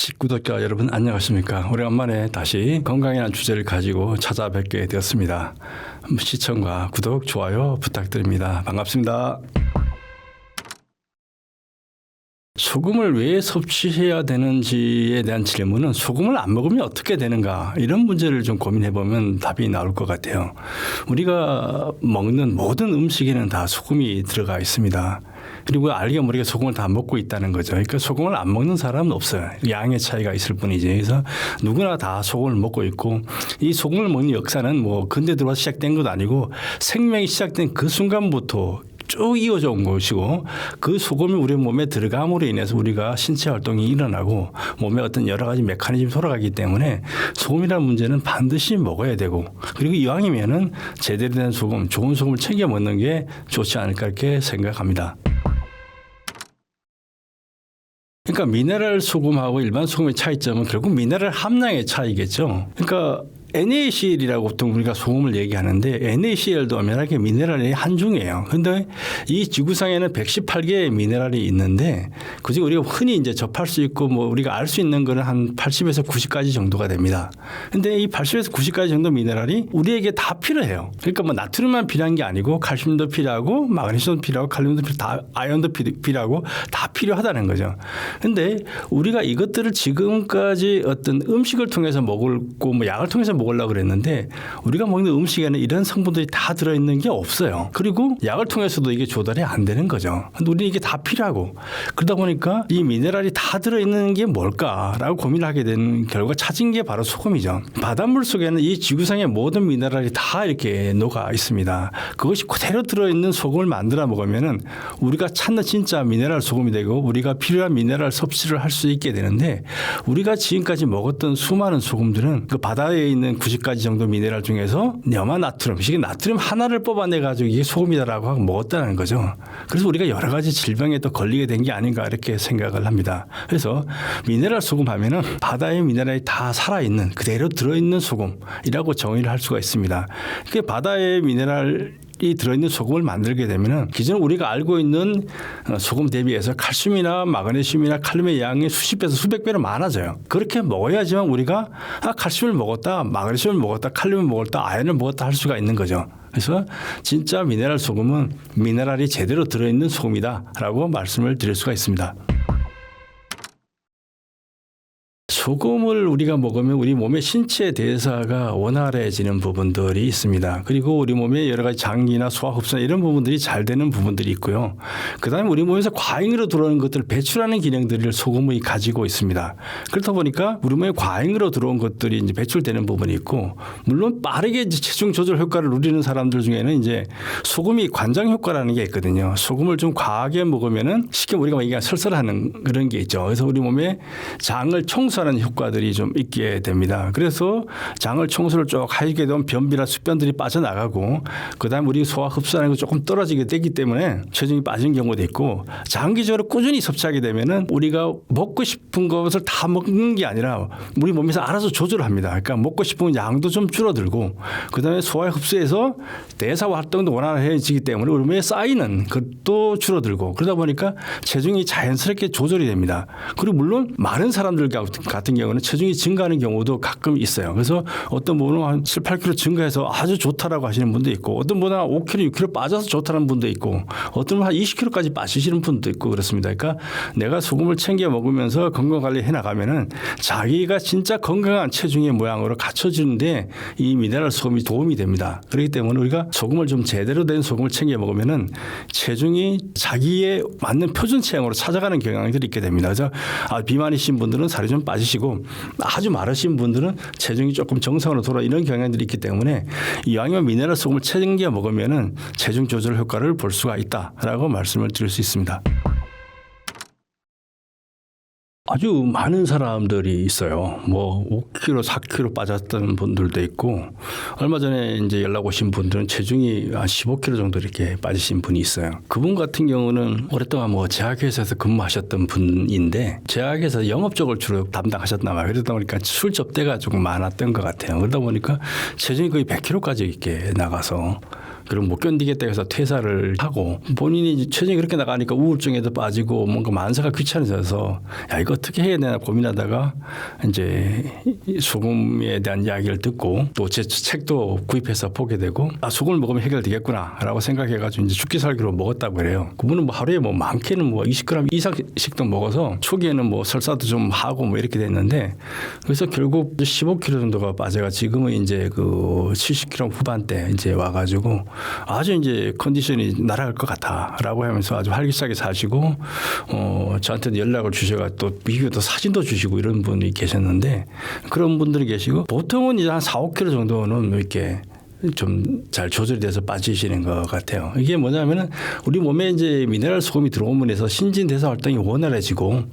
주식 구독자 여러분 안녕하십니까. 오래간만에 다시 건강이라는 주제를 가지고 찾아뵙게 되었습니다. 시청과 구독, 좋아요 부탁드립니다. 반갑습니다. 소금을 왜 섭취해야 되는지에 대한 질문은 소금을 안 먹으면 어떻게 되는가 이런 문제를 좀 고민해 보면 답이 나올 것 같아요. 우리가 먹는 모든 음식에는 다 소금이 들어가 있습니다. 그리고 알게 모르게 소금을 다 먹고 있다는 거죠. 그러니까 소금을 안 먹는 사람은 없어요. 양의 차이가 있을 뿐이지. 그래서 누구나 다 소금을 먹고 있고 이 소금을 먹는 역사는 뭐 근대 들어와서 시작된 것도 아니고 생명이 시작된 그 순간부터 쭉 이어져 온 것이고 그 소금이 우리 몸에 들어감으로 인해서 우리가 신체 활동이 일어나고 몸에 어떤 여러 가지 메커니즘이 돌아가기 때문에 소금이라는 문제는 반드시 먹어야 되고 그리고 이왕이면은 제대로 된 소금, 좋은 소금을 챙겨 먹는 게 좋지 않을까 이렇게 생각합니다. 그러니까 미네랄 소금하고 일반 소금의 차이점은 결국 미네랄 함량의 차이겠죠. 그러니까 NaCl이라고 보통 우리가 소금을 얘기하는데 NaCl도 엄연하게 미네랄의 한 중이에요. 그런데 이 지구상에는 118개의 미네랄이 있는데 그중에 우리가 흔히 이제 접할 수 있고 뭐 우리가 알 수 있는 거는 한 80에서 90가지 정도가 됩니다. 그런데 이 80에서 90가지 정도 미네랄이 우리에게 다 필요해요. 그러니까 뭐 나트륨만 필요한 게 아니고 칼슘도 필요하고 마그네슘도 필요하고 칼륨도 필요하고 다 아연도 필요하고 다 필요하다는 거죠. 그런데 우리가 이것들을 지금까지 어떤 음식을 통해서 먹고 뭐 약을 통해서 먹으려고 그랬는데 우리가 먹는 음식에는 이런 성분들이 다 들어있는 게 없어요. 그리고 약을 통해서도 이게 조달이 안 되는 거죠. 근데 우리는 이게 다 필요하고 그러다 보니까 이 미네랄이 다 들어있는 게 뭘까라고 고민을 하게 된 결과 찾은 게 바로 소금이죠. 바닷물 속에는 이 지구상의 모든 미네랄이 다 이렇게 녹아 있습니다. 그것이 그대로 들어있는 소금을 만들어 먹으면은 우리가 찾는 진짜 미네랄 소금이 되고 우리가 필요한 미네랄 섭취를 할 수 있게 되는데 우리가 지금까지 먹었던 수많은 소금들은 그 바다에 있는 90가지 정도 미네랄 중에서 염화 나트륨, 이게 나트륨 하나를 뽑아내 가지고 이게 소금이다라고 하고 먹었다는 거죠. 그래서 우리가 여러 가지 질병에 또 걸리게 된 게 아닌가 이렇게 생각을 합니다. 그래서 미네랄 소금 하면은 바다의 미네랄이 다 살아있는 그대로 들어있는 소금이라고 정의를 할 수가 있습니다. 그 바다의 미네랄이 들어있는 소금을 만들게 되면은 기존 우리가 알고 있는 소금 대비해서 칼슘이나 마그네슘이나 칼륨의 양이 수십 배에서 수백 배로 많아져요. 그렇게 먹어야지만 우리가 칼슘을 먹었다, 마그네슘을 먹었다, 칼륨을 먹었다, 아연을 먹었다 할 수가 있는 거죠. 그래서 진짜 미네랄 소금은 미네랄이 제대로 들어있는 소금이다라고 말씀을 드릴 수가 있습니다. 소금을 우리가 먹으면 우리 몸의 신체 대사가 원활해지는 부분들이 있습니다. 그리고 우리 몸에 여러 가지 장기나 소화흡수나 이런 부분들이 잘 되는 부분들이 있고요. 그다음에 우리 몸에서 과잉으로 들어오는 것들을 배출하는 기능들을 소금이 가지고 있습니다. 그렇다 보니까 우리 몸에 과잉으로 들어온 것들이 이제 배출되는 부분이 있고 물론 빠르게 이제 체중 조절 효과를 누리는 사람들 중에는 이제 소금이 관장 효과라는 게 있거든요. 소금을 좀 과하게 먹으면은 쉽게 우리가 얘기하는 설설하는 그런 게 있죠. 그래서 우리 몸에 장을 청소하는 효과들이 좀 있게 됩니다. 그래서 장을 청소를 쭉 하게 되면 변비나 수변들이 빠져나가고 그다음에 우리 소화 흡수하는 거 조금 떨어지게 되기 때문에 체중이 빠진 경우도 있고 장기적으로 꾸준히 섭취하게 되면은 우리가 먹고 싶은 것을 다 먹는 게 아니라 우리 몸에서 알아서 조절합니다. 그러니까 먹고 싶은 양도 좀 줄어들고 그다음에 소화 흡수해서 대사 활동도 원활해지기 때문에 우리 몸에 쌓이는 것도 줄어들고 그러다 보니까 체중이 자연스럽게 조절이 됩니다. 그리고 물론 많은 사람들 같은 경우는 체중이 증가하는 경우도 가끔 있어요. 그래서 어떤 분은 한 7, 8kg 증가해서 아주 좋다라고 하시는 분도 있고 어떤 분은 5kg, 6kg 빠져서 좋다는 분도 있고 어떤 분은 한 20kg까지 빠지시는 분도 있고 그렇습니다. 그러니까 내가 소금을 챙겨 먹으면서 건강관리 해나가면은 자기가 진짜 건강한 체중의 모양으로 갖춰지는데 이 미네랄 소금이 도움이 됩니다. 그렇기 때문에 우리가 소금을 좀 제대로 된 소금을 챙겨 먹으면은 체중이 자기에 맞는 표준 체형으로 찾아가는 경향들이 있게 됩니다. 그래서 비만이신 분들은 살이 좀 빠지시고 아주 마르신 분들은 체중이 조금 정상으로 돌아 이런 경향들이 있기 때문에 이왕이면 미네랄 소금을 챙겨 먹으면은 체중 조절 효과를 볼 수가 있다라고 말씀을 드릴 수 있습니다. 아주 많은 사람들이 있어요. 뭐 5kg, 4kg 빠졌던 분들도 있고 얼마 전에 이제 연락 오신 분들은 체중이 한 15kg 정도 이렇게 빠지신 분이 있어요. 그분 같은 경우는 오랫동안 뭐 제약회사에서 근무하셨던 분인데 제약회사 영업 쪽을 주로 담당하셨나 봐요. 그러다 보니까 술 접대가 조금 많았던 것 같아요. 그러다 보니까 체중이 거의 100kg까지 이렇게 나가서 그럼 못 견디겠다 해서 퇴사를 하고 본인이 체중이 그렇게 나가니까 우울증에도 빠지고 뭔가 만사가 귀찮아져서 야 이거 어떻게 해야 되나 고민하다가 이제 소금에 대한 이야기를 듣고 또 제 책도 구입해서 보게 되고 소금을 먹으면 해결되겠구나라고 생각해가지고 이제 죽기 살기로 먹었다고 그래요. 그분은 뭐 하루에 뭐 많게는 뭐 20g 이상씩도 먹어서 초기에는 뭐 설사도 좀 하고 뭐 이렇게 됐는데 그래서 결국 15kg 정도가 빠져가 지금은 이제 그 70kg 후반대 이제 와가지고 아주 이제 컨디션이 날아갈 것 같아라고 하면서 아주 활기차게 사시고 저한테 연락을 주셔가 또 비교도 사진도 주시고 이런 분이 계셨는데 그런 분들이 계시고 보통은 이제 한 4, 5kg 정도는 이렇게 좀 잘 조절이 돼서 빠지시는 것 같아요. 이게 뭐냐면은 우리 몸에 이제 미네랄 소금이 들어오면서 신진대사 활동이 원활해지고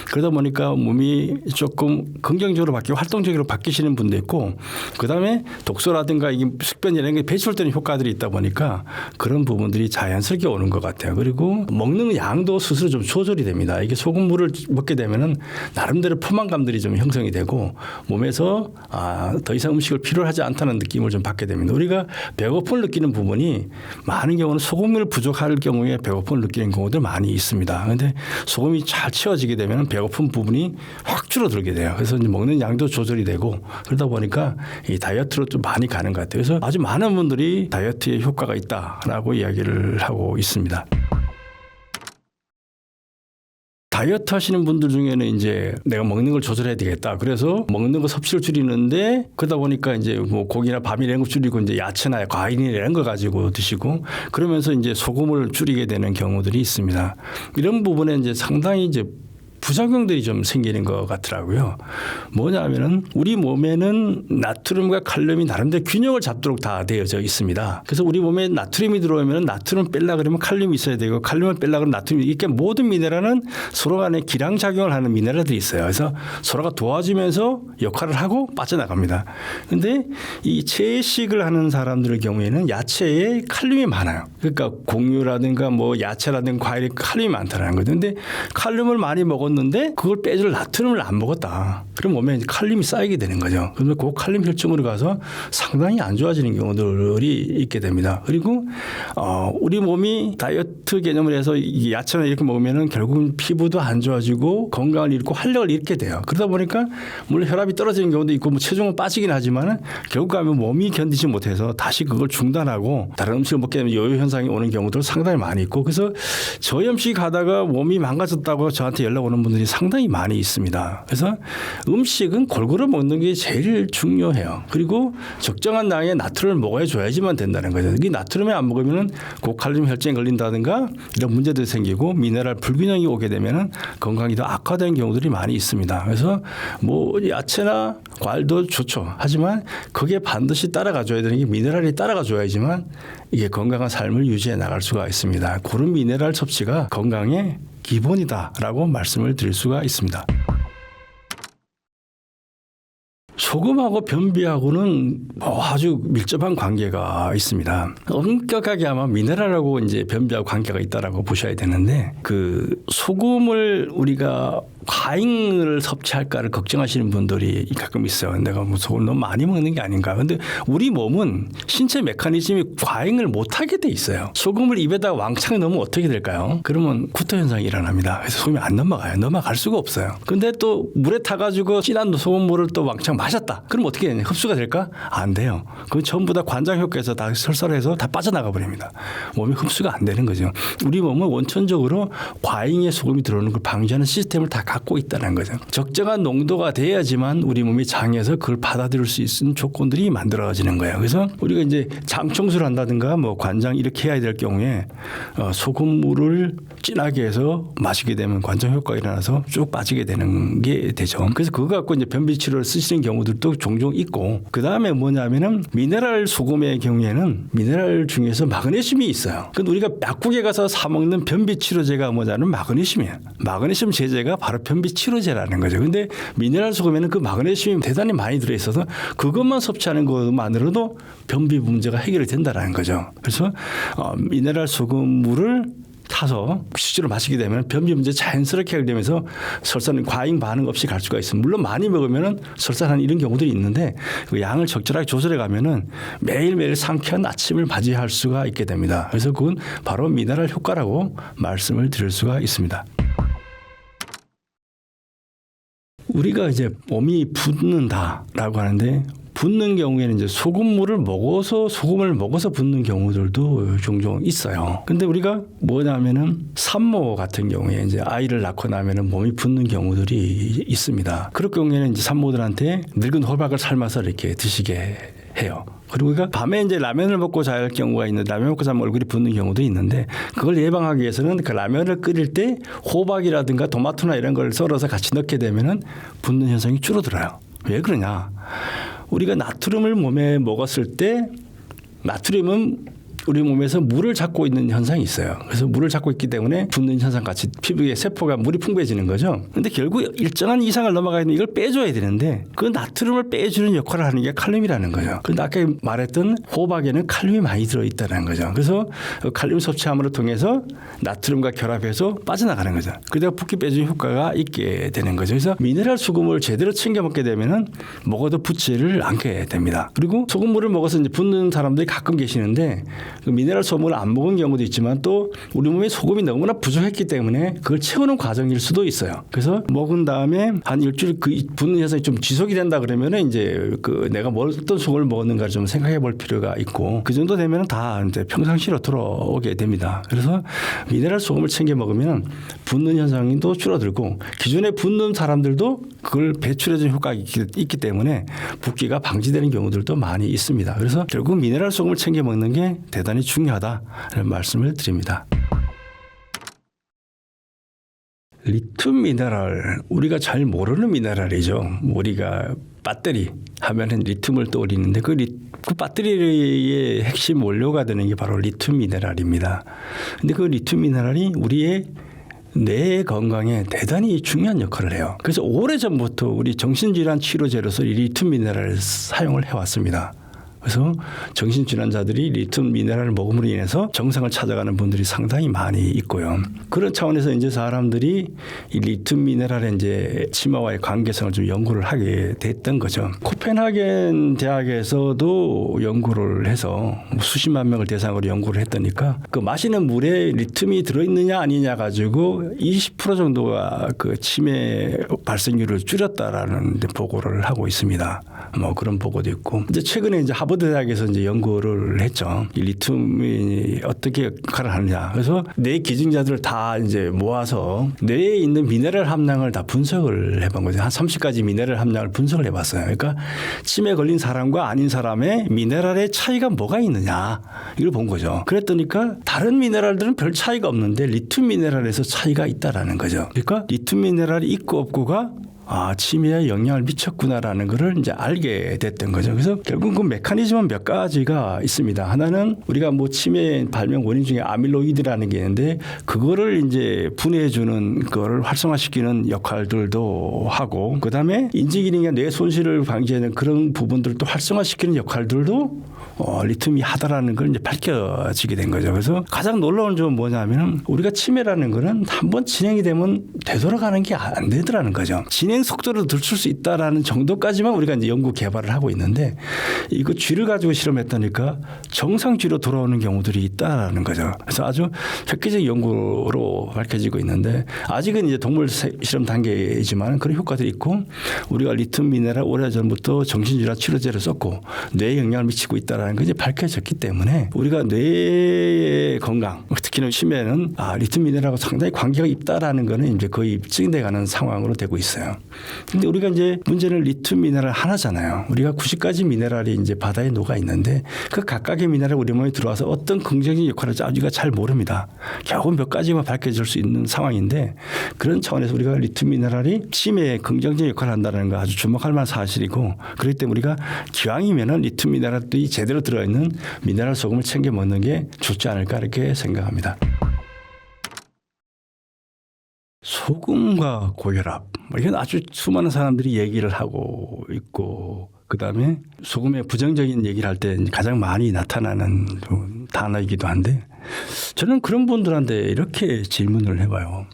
그러다 보니까 몸이 조금 긍정적으로 바뀌고 활동적으로 바뀌시는 분도 있고 그다음에 독소라든가 이게 숙변 이런 게 배출되는 효과들이 있다 보니까 그런 부분들이 자연스럽게 오는 것 같아요. 그리고 먹는 양도 스스로 좀 조절이 됩니다. 이게 소금물을 먹게 되면은 나름대로 포만감들이 좀 형성이 되고 몸에서 더 이상 음식을 필요로 하지 않다는 느낌을 좀 받게 됩니다. 우리가 배고픔을 느끼는 부분이 많은 경우는 소금을 부족할 경우에 배고픔을 느끼는 경우들 많이 있습니다. 그런데 소금이 잘 채워지게 되면 배고픈 부분이 확 줄어들게 돼요. 그래서 이제 먹는 양도 조절이 되고 그러다 보니까 이 다이어트로 좀 많이 가는 것 같아요. 그래서 아주 많은 분들이 다이어트에 효과가 있다라고 이야기를 하고 있습니다. 다이어트 하시는 분들 중에는 이제 내가 먹는 걸 조절해야 되겠다. 그래서 먹는 거 섭취를 줄이는데 그러다 보니까 이제 뭐 고기나 밥이나 이런 거 줄이고 이제 야채나 과일이나 이런 거 가지고 드시고 그러면서 이제 소금을 줄이게 되는 경우들이 있습니다. 이런 부분에 이제 상당히 이제 부작용들이 좀 생기는 것 같더라고요. 뭐냐면은 우리 몸에는 나트륨과 칼륨이 나름대로 균형을 잡도록 다 되어져 있습니다. 그래서 우리 몸에 나트륨이 들어오면 나트륨 뺄라 그러면 칼륨이 있어야 되고 칼륨을 뺄라 그러면 나트륨이 이렇게 모든 미네랄은 서로 간에 기량작용을 하는 미네랄들이 있어요. 그래서 서로가 도와주면서 역할을 하고 빠져나갑니다. 그런데 이 채식을 하는 사람들의 경우에는 야채에 칼륨이 많아요. 그러니까 곡류라든가 뭐 야채라든가 과일에 칼륨이 많다는 거죠. 그런데 칼륨을 많이 먹었는데 그걸 빼줄 나트륨을 안 먹었다. 그럼 몸에 칼륨이 쌓이게 되는 거죠. 그러면 그 칼륨 혈증으로 가서 상당히 안 좋아지는 경우들이 있게 됩니다. 그리고 우리 몸이 다이어트 개념을 해서 야채나 이렇게 먹으면 결국은 피부도 안 좋아지고 건강을 잃고 활력을 잃게 돼요. 그러다 보니까 물론 혈압이 떨어지는 경우도 있고 뭐 체중은 빠지긴 하지만 결국 가면 몸이 견디지 못해서 다시 그걸 중단하고 다른 음식을 먹게 되면 요요 현상이 오는 경우도 상당히 많이 있고 그래서 저염식 하다가 몸이 망가졌다고 저한테 연락 오는 분들이 상당히 많이 있습니다. 그래서 음식은 골고루 먹는 게 제일 중요해요. 그리고 적정한 양의 나트륨을 먹어줘야지만 된다는 거죠. 이 나트륨을 안 먹으면 고칼륨 혈증에 걸린다든가 이런 문제들이 생기고 미네랄 불균형이 오게 되면 건강이 더 악화되는 경우들이 많이 있습니다. 그래서 뭐 야채나 과일도 좋죠. 하지만 그게 반드시 따라가줘야 되는 게 미네랄이 따라가줘야지만 이게 건강한 삶을 유지해 나갈 수가 있습니다. 그런 미네랄 섭취가 건강에 기본이다라고 말씀을 드릴 수가 있습니다. 소금하고 변비하고는 아주 밀접한 관계가 있습니다. 엄격하게 아마 미네랄하고 이제 변비하고 관계가 있다라고 보셔야 되는데 그 소금을 우리가 과잉을 섭취할까를 걱정하시는 분들이 가끔 있어요. 내가 뭐 소금 너무 많이 먹는 게 아닌가. 그런데 우리 몸은 신체 메커니즘이 과잉을 못하게 돼 있어요. 소금을 입에다 왕창 넣으면 어떻게 될까요? 그러면 구토 현상이 일어납니다. 그래서 소금이 안 넘어가요. 넘어갈 수가 없어요. 근데 또 물에 타가지고 진한 소금물을 또 왕창 마셨다. 그럼 어떻게 되냐? 흡수가 될까? 안 돼요. 그건 전부 다 관장 효과에서 다 설설해서 다 빠져나가 버립니다. 몸이 흡수가 안 되는 거죠. 우리 몸은 원천적으로 과잉의 소금이 들어오는 걸 방지하는 시스템을 다 갖고 있다는 거죠. 적정한 농도가 돼야지만 우리 몸이 장에서 그걸 받아들일 수 있는 조건들이 만들어지는 거예요. 그래서 우리가 이제 장 청소를 한다든가 뭐 관장 이렇게 해야 될 경우에 소금물을 진하게 해서 마시게 되면 관장 효과가 일어나서 쭉 빠지게 되는 게 되죠. 그래서 그거 갖고 이제 변비 치료를 쓰시는 경우들도 종종 있고 그 다음에 뭐냐면은 미네랄 소금의 경우에는 미네랄 중에서 마그네슘이 있어요. 근데 우리가 약국에 가서 사 먹는 변비 치료제가 뭐냐면 마그네슘이에요. 마그네슘 제제가 바로 변비 치료제라는 거죠. 근데 미네랄 소금에는 그 마그네슘이 대단히 많이 들어있어서 그것만 섭취하는 것만으로도 변비 문제가 해결이 된다는 거죠. 그래서 미네랄 소금물을 타서 실제로 마시게 되면 변비 문제 자연스럽게 해결되면서 설사는 과잉 반응 없이 갈 수가 있습니다. 물론 많이 먹으면은 설사하는 이런 경우들이 있는데 그 양을 적절하게 조절해 가면은 매일매일 상쾌한 아침을 맞이할 수가 있게 됩니다. 그래서 그건 바로 미네랄 효과라고 말씀을 드릴 수가 있습니다. 우리가 이제 몸이 붓는다라고 하는데 붓는 경우에는 이제 소금을 먹어서 붓는 경우들도 종종 있어요. 근데 우리가 뭐냐면은 산모 같은 경우에 이제 아이를 낳고 나면은 몸이 붓는 경우들이 있습니다. 그럴 경우에는 이제 산모들한테 늙은 호박을 삶아서 이렇게 드시게 해요. 그리고 우리가 밤에 이제 라면을 먹고 잘 경우가 있는데 라면 먹고 자면 얼굴이 붓는 경우도 있는데 그걸 예방하기 위해서는 그 라면을 끓일 때 호박이라든가 토마토나 이런 걸 썰어서 같이 넣게 되면은 붓는 현상이 줄어들어요. 왜 그러냐? 우리가 나트륨을 몸에 먹었을 때 나트륨은 우리 몸에서 물을 잡고 있는 현상이 있어요. 그래서 물을 잡고 있기 때문에 붓는 현상 같이 피부의 세포가 물이 풍부해지는 거죠. 근데 결국 일정한 이상을 넘어가면 이걸 빼줘야 되는데 그 나트륨을 빼주는 역할을 하는 게 칼륨이라는 거죠. 그런데 아까 말했던 호박에는 칼륨이 많이 들어있다는 거죠. 그래서 칼륨 섭취함으로 통해서 나트륨과 결합해서 빠져나가는 거죠. 그러다가 붓기 빼주는 효과가 있게 되는 거죠. 그래서 미네랄 소금을 제대로 챙겨 먹게 되면은 먹어도 붓지를 않게 됩니다. 그리고 소금물을 먹어서 이제 붓는 사람들이 가끔 계시는데 그 미네랄 소금을 안 먹은 경우도 있지만 또 우리 몸에 소금이 너무나 부족했기 때문에 그걸 채우는 과정일 수도 있어요. 그래서 먹은 다음에 한 일주일 그 붓는 현상이 좀 지속이 된다 그러면은 이제 그 내가 어떤 소금을 먹었는가를 좀 생각해 볼 필요가 있고 그 정도 되면은 다 이제 평상시로 돌아오게 됩니다. 그래서 미네랄 소금을 챙겨 먹으면 붓는 현상도 줄어들고 기존에 붓는 사람들도 그걸 배출해주는 효과가 있기 때문에 붓기가 방지되는 경우들도 많이 있습니다. 그래서 결국 미네랄 소금을 챙겨 먹는 게 대단히 중요하다는 말씀을 드립니다. 리튬 미네랄, 우리가 잘 모르는 미네랄이죠. 우리가 배터리 하면은 리튬을 떠올리는데 그 배터리의 핵심 원료가 되는 게 바로 리튬 미네랄입니다. 근데 그 리튬 미네랄이 우리의 뇌 건강에 대단히 중요한 역할을 해요. 그래서 오래전부터 우리 정신질환 치료제로서 이 리튬 미네랄을 사용을 해왔습니다. 그래서 정신질환자들이 리튬 미네랄을 먹음으로 인해서 정상을 찾아가는 분들이 상당히 많이 있고요. 그런 차원에서 이제 사람들이 이 리튬 미네랄의 이제 치매와의 관계성을 좀 연구를 하게 됐던 거죠. 코펜하겐 대학에서도 연구를 해서 수십만 명을 대상으로 연구를 했더니까 그 마시는 물에 리튬이 들어있느냐 아니냐 가지고 20% 정도가 그 치매 발생률을 줄였다라는 보고를 하고 있습니다. 뭐 그런 보고도 있고 이제 최근에 이제 하버드 대학에서 이제 연구를 했죠. 이 리튬이 어떻게 역할을 하느냐. 그래서 뇌 기증자들을 다 이제 모아서 뇌에 있는 미네랄 함량을 다 분석을 해본 거죠. 한 30가지 미네랄 함량을 분석을 해봤어요. 그러니까 치매 걸린 사람과 아닌 사람의 미네랄의 차이가 뭐가 있느냐 이걸 본 거죠. 그랬더니까 다른 미네랄들은 별 차이가 없는데 리튬 미네랄에서 차이가 있다라는 거죠. 그러니까 리튬 미네랄이 있고 없고가 치매에 영향을 미쳤구나라는 것을 이제 알게 됐던 거죠. 그래서 결국 그 메커니즘은 몇 가지가 있습니다. 하나는 우리가 뭐 치매 발명 원인 중에 아밀로이드라는 게 있는데 그거를 이제 분해해주는 그거를 활성화시키는 역할들도 하고 그다음에 인지기능이나 뇌 손실을 방지하는 그런 부분들도 활성화시키는 역할들도 리튬이 하다라는 걸 이제 밝혀지게 된 거죠. 그래서 가장 놀라운 점은 뭐냐면 우리가 치매라는 거는 한번 진행이 되면 되돌아가는 게 안 되더라는 거죠. 진행 속도를 늦출 수 있다라는 정도까지만 우리가 이제 연구 개발을 하고 있는데 이거 쥐를 가지고 실험했다니까 정상 쥐로 돌아오는 경우들이 있다라는 거죠. 그래서 아주 획기적 연구로 밝혀지고 있는데 아직은 이제 동물 실험 단계이지만 그런 효과들이 있고 우리가 리튬 미네랄 오래전부터 정신질환 치료제를 썼고 뇌에 영향을 미치고 있다라는 게 이제 밝혀졌기 때문에 우리가 뇌의 건강 특히나 치매는 리튬 미네랄하고 상당히 관계가 있다라는 거는 이제 거의 입증돼 가는 상황으로 되고 있어요. 근데 우리가 이제 문제는 리튬 미네랄 하나잖아요. 우리가 90가지 미네랄이 이제 바다에 녹아 있는데 그 각각의 미네랄이 우리 몸에 들어와서 어떤 긍정적인 역할을 할지 우리가 잘 모릅니다. 겨우 몇 가지만 밝혀질 수 있는 상황인데 그런 차원에서 우리가 리튬 미네랄이 치매에 긍정적인 역할을 한다는 거 아주 주목할 만한 사실이고 그렇기 때문에 우리가 기왕이면은 리튬 미네랄들이 제대로 들어있는 미네랄 소금을 챙겨 먹는 게 좋지 않을까 이렇게 생각합니다. 소금과 고혈압 이건 아주 수많은 사람들이 얘기를 하고 있고 그다음에 소금의 부정적인 얘기를 할 때 가장 많이 나타나는 단어이기도 한데 저는 그런 분들한테 이렇게 질문을 해봐요.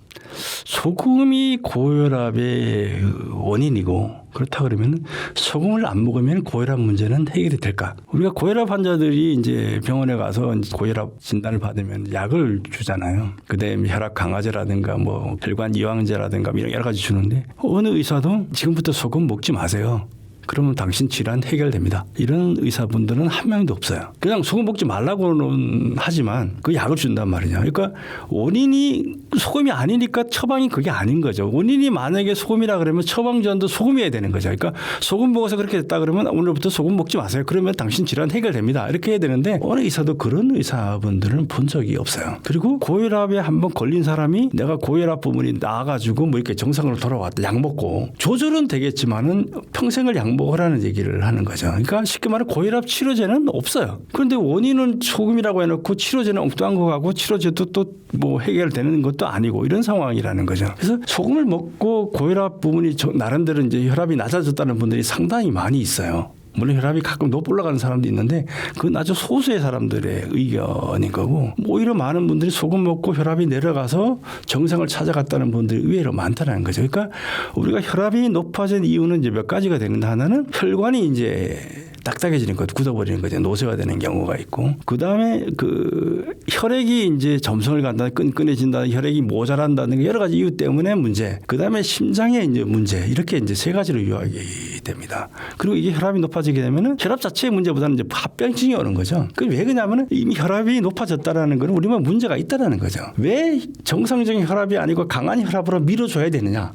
소금이 고혈압의 원인이고 그렇다 그러면 소금을 안 먹으면 고혈압 문제는 해결이 될까? 우리가 고혈압 환자들이 이제 병원에 가서 고혈압 진단을 받으면 약을 주잖아요. 그다음에 혈압 강화제라든가 뭐 혈관 이완제라든가 이런 여러 가지 주는데 어느 의사도 지금부터 소금 먹지 마세요. 그러면 당신 질환 해결됩니다. 이런 의사분들은 한 명도 없어요. 그냥 소금 먹지 말라고는 하지만 그 약을 준단 말이죠. 그러니까 원인이 소금이 아니니까 처방이 그게 아닌 거죠. 원인이 만약에 소금이라 그러면 처방전도 소금이어야 되는 거죠. 그러니까 소금 먹어서 그렇게 됐다 그러면 오늘부터 소금 먹지 마세요. 그러면 당신 질환 해결됩니다. 이렇게 해야 되는데 어느 의사도 그런 의사분들은 본 적이 없어요. 그리고 고혈압에 한번 걸린 사람이 내가 고혈압 부분이 나아가지고 뭐 이렇게 정상으로 돌아왔다. 약 먹고 조절은 되겠지만은 평생을 약 먹으라는 얘기를 하는 거죠. 그러니까 쉽게 말해 고혈압 치료제는 없어요. 그런데 원인은 소금이라고 해놓고 치료제는 엉뚱한 거 가고 치료제도 또 뭐 해결되는 것도 아니고 이런 상황이라는 거죠. 그래서 소금을 먹고 고혈압 부분이 나름대로 이제 혈압이 낮아졌다는 분들이 상당히 많이 있어요. 물론 혈압이 가끔 높이 올라가는 사람도 있는데 그건 아주 소수의 사람들의 의견인 거고 오히려 많은 분들이 소금 먹고 혈압이 내려가서 정상을 찾아갔다는 분들이 의외로 많다는 거죠. 그러니까 우리가 혈압이 높아진 이유는 이제 몇 가지가 되는데 하나는 혈관이 이제 딱딱해지는 것, 굳어버리는 거죠. 노쇠가 되는 경우가 있고, 그 다음에 그 혈액이 이제 점성을 간다, 끈끈해진다, 혈액이 모자란다는 여러 가지 이유 때문에 문제. 그 다음에 심장의 이제 문제. 이렇게 이제 세 가지로 요약이 됩니다. 그리고 이게 혈압이 높아지게 되면은 혈압 자체의 문제보다는 이제 합병증이 오는 거죠. 그 왜 그러냐면은 이미 혈압이 높아졌다라는 거는 우리만 문제가 있다라는 거죠. 왜 정상적인 혈압이 아니고 강한 혈압으로 밀어줘야 되느냐?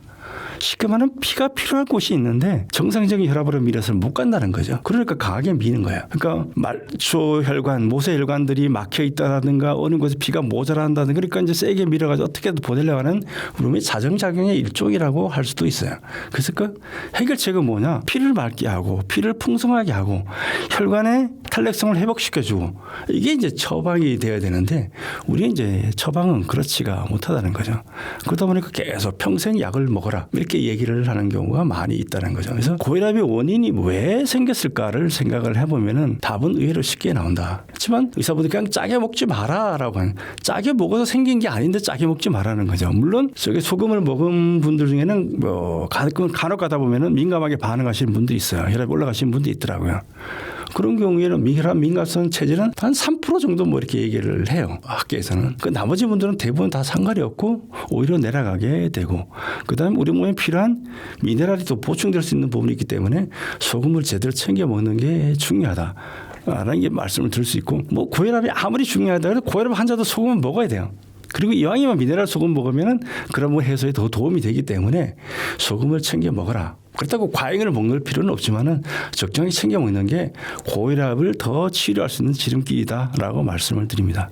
쉽게 말하면 피가 필요한 곳이 있는데 정상적인 혈압으로 밀어서 못 간다는 거죠. 그러니까 강하게 미는 거예요. 그러니까 말초혈관, 모세혈관들이 막혀 있다라든가 어느 곳에 피가 모자란다든가 그러니까 이제 세게 밀어가지고 어떻게든 보내려고 하는 우리의 자정작용의 일종이라고 할 수도 있어요. 그래서 그 해결책은 뭐냐? 피를 맑게 하고 피를 풍성하게 하고 혈관의 탄력성을 회복시켜주고 이게 이제 처방이 돼야 되는데 우리 이제 처방은 그렇지가 못하다는 거죠. 그러다 보니까 계속 평생 약을 먹어라 이렇게 얘기를 하는 경우가 많이 있다는 거죠. 그래서 고혈압의 원인이 왜 생겼을까를 생각을 해보면은 답은 의외로 쉽게 나온다. 하지만 의사분들이 그냥 짜게 먹지 마라라고 하는 짜게 먹어서 생긴 게 아닌데 짜게 먹지 마라는 거죠. 물론 저게 소금을 먹은 분들 중에는 뭐 간혹 가다 보면은 민감하게 반응하시는 분들이 있어요. 혈압이 올라가시는 분들이 있더라고요. 그런 경우에는 혈압 민감성 체질은 한 3% 정도 뭐 이렇게 얘기를 해요. 학계에서는. 그 나머지 분들은 대부분 다 상관이 없고 오히려 내려가게 되고 그다음에 우리 몸에 필요한 미네랄이 또 보충될 수 있는 부분이 있기 때문에 소금을 제대로 챙겨 먹는 게 중요하다. 라는 게 말씀을 드릴 수 있고 뭐 고혈압이 아무리 중요하다 해도 고혈압 환자도 소금을 먹어야 돼요. 그리고 이왕이면 미네랄 소금 먹으면은 그런 거 해소에 더 도움이 되기 때문에 소금을 챙겨 먹어라. 그렇다고 과잉을 먹는 필요는 없지만은 적정히 챙겨 먹는 게 고혈압을 더 치료할 수 있는 지름길이다라고 말씀을 드립니다.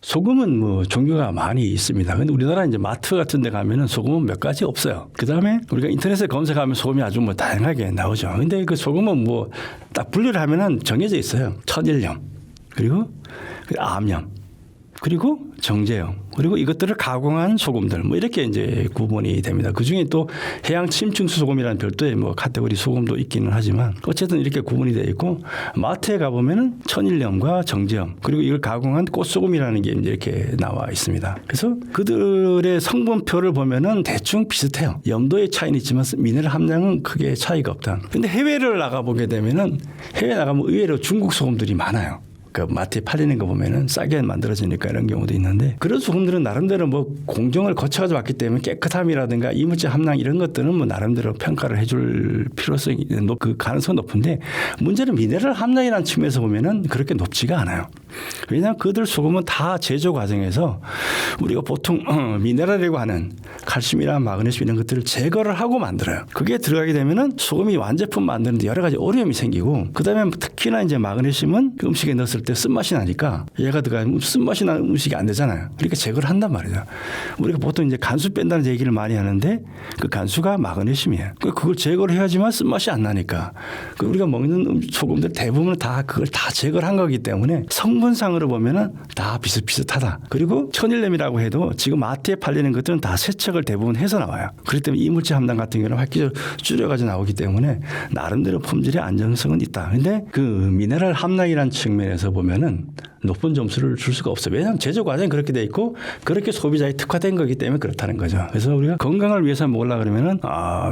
소금은 뭐 종류가 많이 있습니다. 근데 우리나라 이제 마트 같은 데 가면은 소금은 몇 가지 없어요. 그 다음에 우리가 인터넷에 검색하면 소금이 아주 뭐 다양하게 나오죠. 근데 그 소금은 뭐 딱 분류를 하면은 정해져 있어요. 천일염, 그리고 암염, 그리고 정제염, 그리고 이것들을 가공한 소금들 뭐 이렇게 이제 구분이 됩니다. 그 중에 또 해양 침충수 소금이라는 별도의 뭐 카테고리 소금도 있기는 하지만 어쨌든 이렇게 구분이 되어 있고 마트에 가보면은 천일염과 정제염 그리고 이걸 가공한 꽃소금이라는 게 이제 이렇게 나와 있습니다. 그래서 그들의 성분표를 보면은 대충 비슷해요. 염도의 차이는 있지만 미네랄 함량은 크게 차이가 없다. 근데 해외를 나가보게 되면은 해외 나가면 의외로 중국 소금들이 많아요. 그 마트에 팔리는 거 보면은 싸게 만들어지니까 이런 경우도 있는데 그런 소금들은 나름대로 뭐 공정을 거쳐가지고 왔기 때문에 깨끗함이라든가 이물질 함량 이런 것들은 뭐 나름대로 평가를 해줄 필요성이 그 가능성이 높은데 문제는 미네랄 함량이라는 측면에서 보면은 그렇게 높지가 않아요. 왜냐하면 그들 소금은 다 제조 과정에서 우리가 보통 미네랄이라고 하는 칼슘이나 마그네슘 이런 것들을 제거를 하고 만들어요. 그게 들어가게 되면은 소금이 완제품 만드는데 여러 가지 어려움이 생기고 그다음에 특히나 이제 마그네슘은 그 음식에 넣었을 때 쓴맛이 나니까 얘가 들어가면 쓴맛이 나는 음식이 안 되잖아요. 그러니까 제거를 한단 말이죠. 우리가 보통 이제 간수 뺀다는 얘기를 많이 하는데 그 간수가 마그네슘이에요. 그걸 제거를 해야지만 쓴맛이 안 나니까 우리가 먹는 소금들 대부분 다 그걸 다 제거를 한 거기 때문에 성분 성분상으로 보면은 다 비슷비슷하다. 그리고 천일염이라고 해도 지금 마트에 팔리는 것들은 다 세척을 대부분 해서 나와요. 그렇기 때문에 이물질 함량 같은 경우는 획기적으로 줄여가지고 나오기 때문에 나름대로 품질의 안정성은 있다. 근데 그 미네랄 함량이라는 측면에서 보면은 높은 점수를 줄 수가 없어요. 왜냐하면 제조 과정이 그렇게 돼 있고 그렇게 소비자에 특화된 거기 때문에 그렇다는 거죠. 그래서 우리가 건강을 위해서 먹으려고 그러면은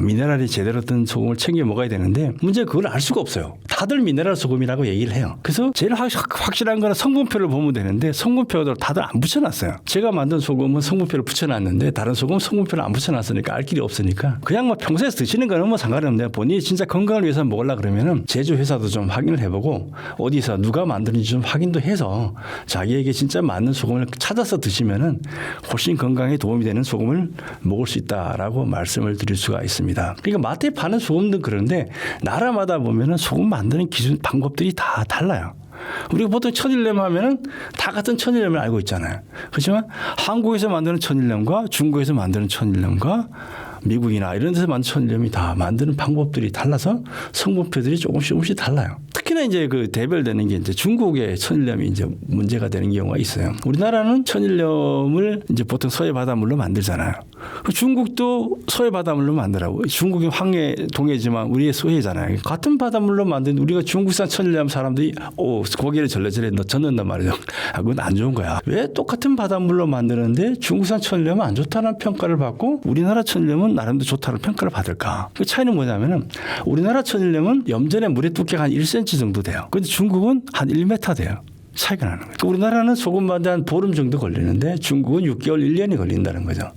미네랄이 제대로 든 소금을 챙겨 먹어야 되는데 문제가 그걸 알 수가 없어요. 다들 미네랄 소금이라고 얘기를 해요. 그래서 제일 확실한 거는 성분표를 보면 되는데 성분표도 다들 안 붙여놨어요. 제가 만든 소금은 성분표를 붙여놨는데 다른 소금은 성분표를 안 붙여놨으니까 알 길이 없으니까 그냥 뭐 평소에 드시는 거는 뭐 상관이 없는데 본인이 진짜 건강을 위해서 먹으려고 그러면은 제조회사도 좀 확인을 해보고 어디서 누가 만드는지 좀 확인도 해서 자기에게 진짜 맞는 소금을 찾아서 드시면은 훨씬 건강에 도움이 되는 소금을 먹을 수 있다라고 말씀을 드릴 수가 있습니다. 그러니까 마트에 파는 소금도 그런데 나라마다 보면은 소금 만드는 기준 방법들이 다 달라요. 우리가 보통 천일염 하면은 다 같은 천일염을 알고 있잖아요. 그렇지만 한국에서 만드는 천일염과 중국에서 만드는 천일염과 미국이나 이런 데서 만든 천일염이 다 만드는 방법들이 달라서 성분표들이 조금씩 달라요. 특히나 이제 그 대별되는 게 이제 중국의 천일염이 이제 문제가 되는 경우가 있어요. 우리나라는 천일염을 이제 보통 서해 바닷물로 만들잖아요. 중국도 서해 바닷물로 만들라고. 중국이 황해 동해지만 우리의 서해잖아요. 같은 바닷물로 만든 우리가 중국산 천일염 사람들이 고기를 절레절레 넣는단 말이죠. 그건 안 좋은 거야. 왜 똑같은 바닷물로 만드는데 중국산 천일염은 안 좋다는 평가를 받고 우리나라 천일염은 나름대로 좋다는 평가를 받을까? 그 차이는 뭐냐면은 우리나라 천일염은 염전의 물의 두께가 한 1cm 정도 돼요. 그런데 중국은 한 1m 돼요. 차이가 나는 거예요. 그러니까 우리나라는 소금 만드는 한 보름 정도 걸리는데 중국은 6개월, 1년이 걸린다는 거죠.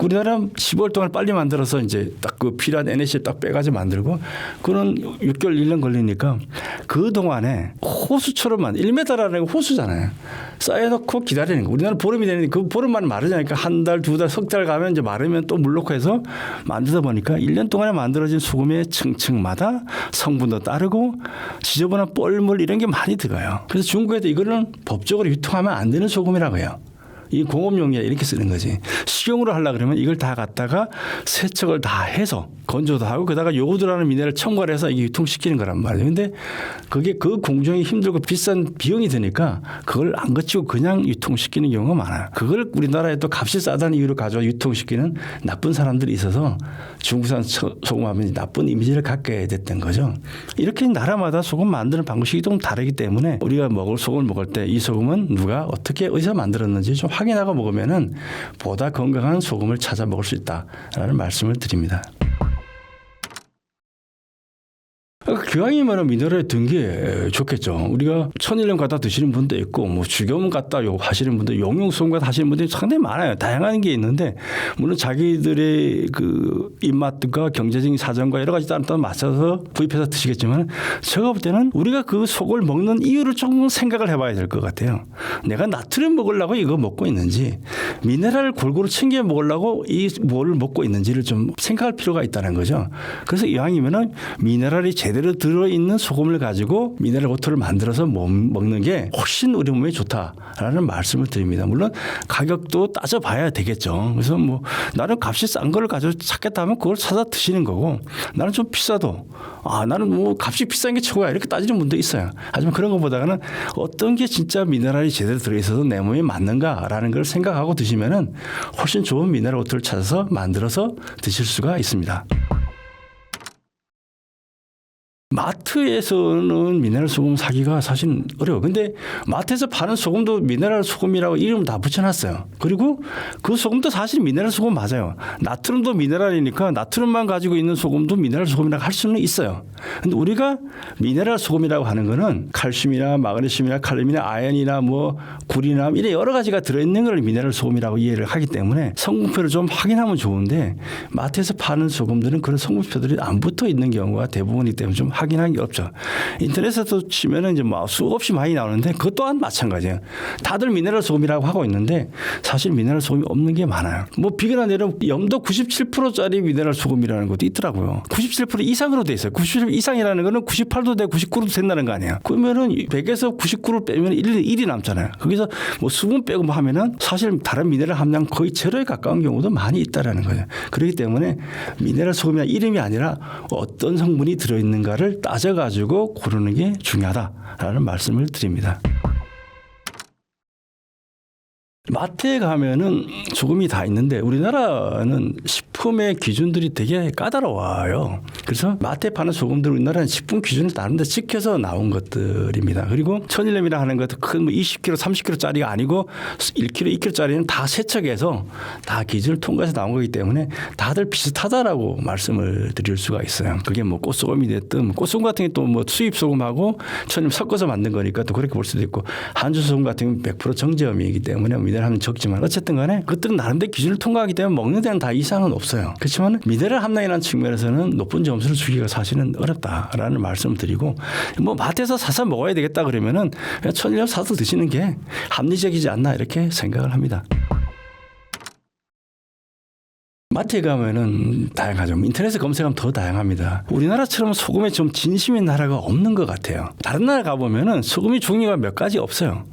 우리나라는 15일 동안 빨리 만들어서 이제 딱 그 필요한 NaCl 딱 빼가지고 만들고 그런 6개월, 1년 걸리니까 그 동안에 호수처럼만 1m라는 거 호수잖아요. 쌓여놓고 기다리는 거. 우리나라는 보름이 되는데 그 보름만 마르자니까 한 달, 두 달, 석 달 가면 이제 마르면 또 물 넣고 해서 만들다 보니까 1년 동안에 만들어진 소금의 층층마다 성분도 따르고 지저분한 뻘물 이런 게 많이 들어가요. 그래서 중국에도 이거는 법적으로 유통하면 안 되는 소금이라고 해요. 이 공업용이야 이렇게 쓰는 거지. 식용으로 하려고 그러면 이걸 다 갖다가 세척을 다 해서 건조도 하고 그다가 요구드라는 미네랄 첨가를 해서 이게 유통시키는 거란 말이에요. 근데 그게 그 공정이 힘들고 비싼 비용이 드니까 그걸 안 거치고 그냥 유통시키는 경우가 많아요. 그걸 우리나라에 또 값이 싸다는 이유로 가져와 유통시키는 나쁜 사람들이 있어서 중국산 소금하면 나쁜 이미지를 갖게 됐던 거죠. 이렇게 나라마다 소금 만드는 방식이 좀 다르기 때문에 우리가 소금을 먹을 때 이 소금은 누가 어떻게 어디서 만들었는지 좀 확인하고 먹으면은 보다 건강한 소금을 찾아 먹을 수 있다라는 말씀을 드립니다. 기왕이면 미네랄 든 게 좋겠죠. 우리가 천일염 갖다 드시는 분도 있고, 뭐 죽염 갖다 하시는 분도, 용융소금 갖다 하시는 분들이 상당히 많아요. 다양한 게 있는데, 물론 자기들의 그 입맛과 경제적인 사정과 여러 가지 따라 맞춰서 구입해서 드시겠지만, 제가 볼 때는 우리가 그 속을 먹는 이유를 조금 생각을 해봐야 될 것 같아요. 내가 나트륨 먹으려고 이거 먹고 있는지, 미네랄을 골고루 챙겨 먹으려고 이 뭐를 먹고 있는지를 좀 생각할 필요가 있다는 거죠. 그래서 이왕이면은 미네랄이 제대로 들어있는 소금을 가지고 미네랄 워터를 만들어서 먹는 게 훨씬 우리 몸에 좋다라는 말씀을 드립니다. 물론 가격도 따져봐야 되겠죠. 그래서 뭐 나는 값이 싼 걸 가지고 찾겠다 하면 그걸 찾아 드시는 거고 나는 좀 비싸도 나는 뭐 값이 비싼 게 최고야 이렇게 따지는 분도 있어요. 하지만 그런 것보다는 어떤 게 진짜 미네랄이 제대로 들어있어서 내 몸에 맞는가라는 걸 생각하고 드시면은 훨씬 좋은 미네랄 워터를 찾아서 만들어서 드실 수가 있습니다. 마트에서는 미네랄 소금 사기가 사실 어려워요. 근데 마트에서 파는 소금도 미네랄 소금이라고 이름 다 붙여놨어요. 그리고 그 소금도 사실 미네랄 소금 맞아요. 나트륨도 미네랄이니까 나트륨만 가지고 있는 소금도 미네랄 소금이라고 할 수는 있어요. 근데 우리가 미네랄 소금이라고 하는 거는 칼슘이나 마그네슘이나 칼륨이나 아연이나 뭐 구리나 이런 여러 가지가 들어있는 걸 미네랄 소금이라고 이해를 하기 때문에 성분표를 좀 확인하면 좋은데 마트에서 파는 소금들은 그런 성분표들이 안 붙어 있는 경우가 대부분이기 때문에 좀 확인하는 게 없죠. 인터넷에서 치면은 이제 뭐 수없이 많이 나오는데 그것 또한 마찬가지예요. 다들 미네랄 소금이라고 하고 있는데 사실 미네랄 소금이 없는 게 많아요. 뭐 비교나 내려 염도 97%짜리 미네랄 소금이라는 것도 있더라고요. 97% 이상으로 돼 있어요. 97% 이상이라는 거는 98도 되고 99도 된다는 거 아니에요. 그러면은 100에서 99를 빼면 1이 남잖아요. 거기서 뭐 수분 빼고 뭐 하면은 사실 다른 미네랄 함량 거의 제로에 가까운 경우도 많이 있다라는 거예요. 그렇기 때문에 미네랄 소금이나 이름이 아니라 어떤 성분이 들어있는가를 따져가지고 고르는 게 중요하다라는 말씀을 드립니다. 마트에 가면은 소금이 다 있는데 우리나라는 식품의 기준들이 되게 까다로워요. 그래서 마트에 파는 소금들 우리나라는 식품 기준을 다른데 지켜서 나온 것들입니다. 그리고 천일염이라 하는 것도 큰 뭐 20kg, 30kg짜리가 아니고 1kg, 2kg짜리는 다 세척해서 다 기준을 통과해서 나온 거기 때문에 다들 비슷하다라고 말씀을 드릴 수가 있어요. 그게 뭐 꽃소금이 됐든 꽃소금 같은 게 또 뭐 수입 소금하고 천일염 섞어서 만든 거니까 또 그렇게 볼 수도 있고 한주 소금 같은 경우는 100% 정제염이기 때문에 미네랄 적지만 어쨌든 간에 그것들은 나름대로 기준을 통과하기 때문에 먹는 데는 다 이상은 없어요. 그렇지만 미네랄 함량이라는 측면에서는 높은 점수를 주기가 사실은 어렵다라는 말씀을 드리고 뭐 마트에서 사서 먹어야 되겠다 그러면은 천일염 사서 드시는 게 합리적이지 않나 이렇게 생각을 합니다. 마트에 가면은 다양하죠. 인터넷에 검색하면 더 다양합니다. 우리나라처럼 소금에 좀 진심인 나라가 없는 것 같아요. 다른 나라 가보면은 소금이 종류가 몇 가지 없어요.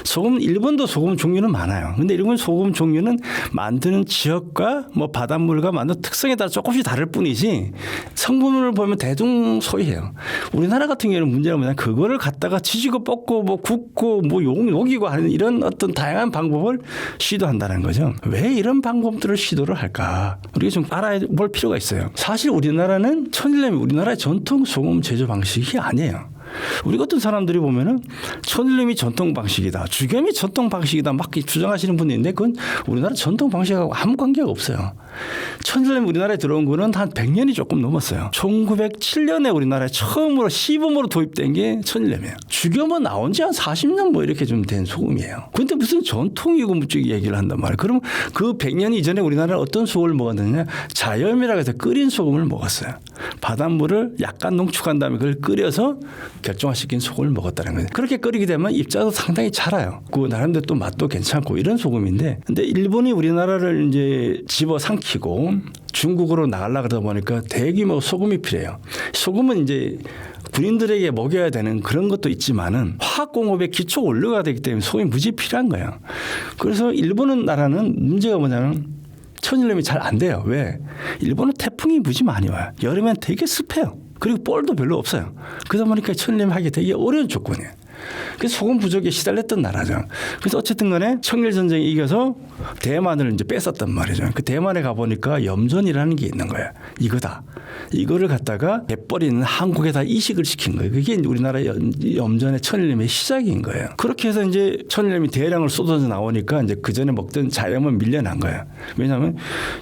소금, 일본도 소금 종류는 많아요. 근데 일본 소금 종류는 만드는 지역과 뭐 바닷물과 만드는 특성에 따라 조금씩 다를 뿐이지 성분을 보면 대중소이해요. 우리나라 같은 경우는 문제가 뭐냐면 그거를 갖다가 지지고 볶고 뭐 굽고 뭐 녹이고 하는 이런 어떤 다양한 방법을 시도한다는 거죠. 왜 이런 방법들을 시도를 할까? 우리가 좀 알아볼 필요가 있어요. 사실 우리나라는 천일염이 우리나라의 전통 소금 제조 방식이 아니에요. 우리 같은 사람들이 보면은 천일염이 전통 방식이다, 죽염이 전통 방식이다 막 주장하시는 분이 있는데 그건 우리나라 전통 방식하고 아무 관계가 없어요. 천일염이 우리나라에 들어온 거는 한 100년이 조금 넘었어요. 1907년에 우리나라에 처음으로 시범으로 도입된 게 천일염이에요. 죽염은 나온 지 한 40년 뭐 이렇게 좀 된 소금이에요. 근데 무슨 전통이고 무슨 얘기를 한단 말이에요. 그럼 그 100년 이전에 우리나라는 어떤 소금을 먹었느냐? 자염이라고 해서 끓인 소금을 먹었어요. 바닷물을 약간 농축한 다음에 그걸 끓여서 결정화시킨 소금을 먹었다는 거예요. 그렇게 끓이게 되면 입자도 상당히 자라요. 그 나름대로 또 맛도 괜찮고 이런 소금인데, 근데 일본이 우리나라를 이제 집어삼키고 중국으로 나가려고 그러다 보니까 대규모 소금이 필요해요. 소금은 이제 군인들에게 먹여야 되는 그런 것도 있지만은 화학공업의 기초 원료가 되기 때문에 소금이 무지 필요한 거예요. 그래서 일본 나라는 문제가 뭐냐면 천일염이 잘 안 돼요. 왜? 일본은 태풍이 무지 많이 와요. 여름엔 되게 습해요. 그리고 뻘도 별로 없어요. 그러다 보니까 천일염 하기 되게 어려운 조건이에요. 그래서 소금 부족에 시달렸던 나라죠. 그래서 어쨌든 간에 청일전쟁에 이겨서 대만을 이제 뺐었단 말이죠. 그 대만에 가보니까 염전이라는 게 있는 거예요. 이거다. 이거를 갖다가 배버리는 한국에다 이식을 시킨 거예요. 그게 우리나라 염전의 천일염의 시작인 거예요. 그렇게 해서 이제 천일염이 대량을 쏟아져 나오니까 이제 그 전에 먹던 자염은 밀려난 거예요. 왜냐하면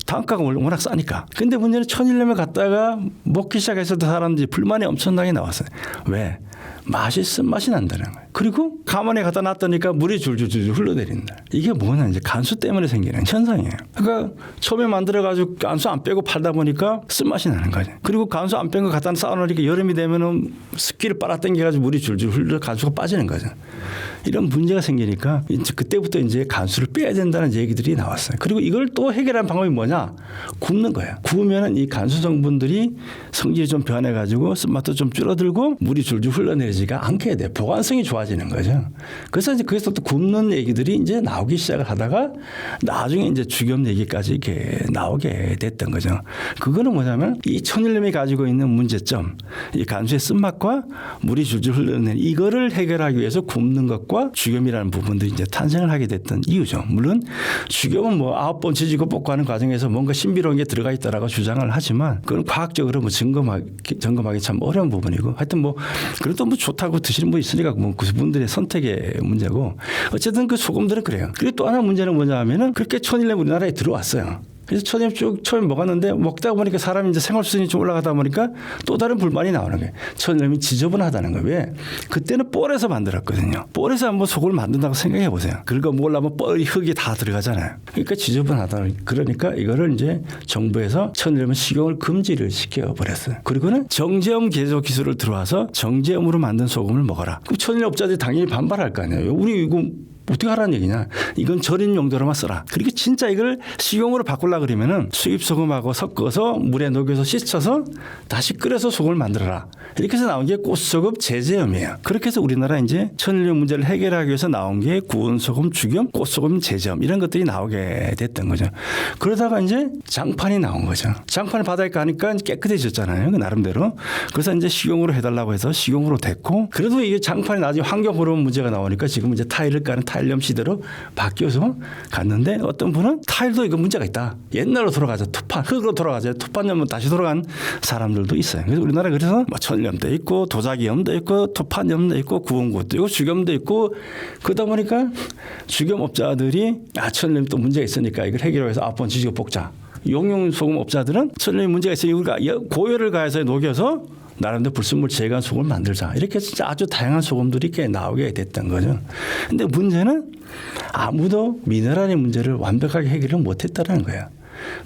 단가가 워낙 싸니까. 근데 문제는 천일염을 갖다가 먹기 시작했을 때 사람들이 불만이 엄청나게 나왔어요. 왜? 맛이 쓴맛이 난다는 거예요. 그리고 가만히 갖다 놨더니까 물이 줄줄줄 흘러내린다. 이게 뭐냐, 이제 간수 때문에 생기는 현상이에요. 그러니까 처음에 만들어가지고 간수 안 빼고 팔다 보니까 쓴맛이 나는 거죠. 그리고 간수 안 뺀 거 갖다 쌓아놓으니까 여름이 되면은 습기를 빨아당겨가지고 물이 줄줄 흘러 간수가 빠지는 거죠. 이런 문제가 생기니까 이제 그때부터 이제 간수를 빼야 된다는 얘기들이 나왔어요. 그리고 이걸 또 해결하는 방법이 뭐냐? 굽는 거예요. 구우면은 이 간수 성분들이 성질이 좀 변해가지고 쓴맛도 좀 줄어들고 물이 줄줄 흘러내리지가 않게 돼. 보관성이 좋아지는 거죠. 그래서 이제 거기서 또 굽는 얘기들이 이제 나오기 시작을 하다가 나중에 이제 죽염 얘기까지 이렇게 나오게 됐던 거죠. 그거는 뭐냐면 이 천일염이 가지고 있는 문제점, 이 간수의 쓴맛과 물이 줄줄 흘러내리는 이거를 해결하기 위해서 굽는 것과 죽염이라는 부분도 이제 탄생을 하게 됐던 이유죠. 물론 죽염은 뭐 9번 지지고 볶고 하는 과정에서 뭔가 신비로운 게 들어가 있다라고 주장을 하지만 그건 과학적으로 뭐 점검하기 참 어려운 부분이고 하여튼 뭐 그래도 뭐 좋다고 드시는 분이 있으니까 뭐 그분들의 선택의 문제고 어쨌든 그 소금들은 그래요. 그리고 또 하나 문제는 뭐냐 하면은 그렇게 천일염 우리나라에 들어왔어요. 그래서 천일염 쭉 처음 먹었는데 먹다 보니까 사람이 이제 생활 수준이 좀 올라가다 보니까 또 다른 불만이 나오는 거예요. 천일염이 지저분하다는 거예요. 왜? 그때는 뻘에서 만들었거든요. 뻘에서 한번 소금을 만든다고 생각해 보세요. 긁어 먹으려면 뻘이 흙이 다 들어가잖아요. 그러니까 지저분하다. 그러니까 이거를 이제 정부에서 천일염 식용을 금지를 시켜버렸어요. 그리고는 정제염 개조 기술을 들어와서 정제염으로 만든 소금을 먹어라. 그럼 천일염 업자들이 당연히 반발할 거 아니에요. 우리 이거 어떻게 하라는 얘기냐. 이건 절인 용도로만 써라. 그리고 진짜 이걸 식용으로 바꾸려고 그러면은 수입 소금하고 섞어서 물에 녹여서 씻어서 다시 끓여서 소금을 만들어라. 이렇게 해서 나온 게 꽃소금 제제염이에요. 그렇게 해서 우리나라 이제 천일염 문제를 해결하기 위해서 나온 게 구운 소금 죽염, 꽃소금 제제염 이런 것들이 나오게 됐던 거죠. 그러다가 이제 장판이 나온 거죠. 장판을 바다에 가니까 깨끗해졌잖아요. 그 나름대로. 그래서 이제 식용으로 해달라고 해서 식용으로 됐고 그래도 이게 장판이 나중에 환경 호르몬 문제가 나오니까 지금 이제 타일을 까는 타일염 시대로 바뀌어서 갔는데 어떤 분은 타일도 이거 문제가 있다. 옛날로 돌아가자. 투판 흙으로 돌아가자. 투판염은 다시 돌아간 사람들도 있어요. 그래서 우리나라 그래서 뭐 천염도 있고 도자기염도 있고 투판염도 있고 구원구도 있고 죽염도 있고 그러다 보니까 죽염업자들이 천염 또 문제가 있으니까 이걸 해결해서 앞번 지지고 볶자. 용융소금업자들은 천염 문제가 있으니 우리가 고열을 가해서 녹여서 나름대로 불순물 제거한 소금을 만들자. 이렇게 진짜 아주 다양한 소금들이 꽤 나오게 됐던 거죠. 근데 문제는 아무도 미네랄의 문제를 완벽하게 해결을 못했다는 거예요.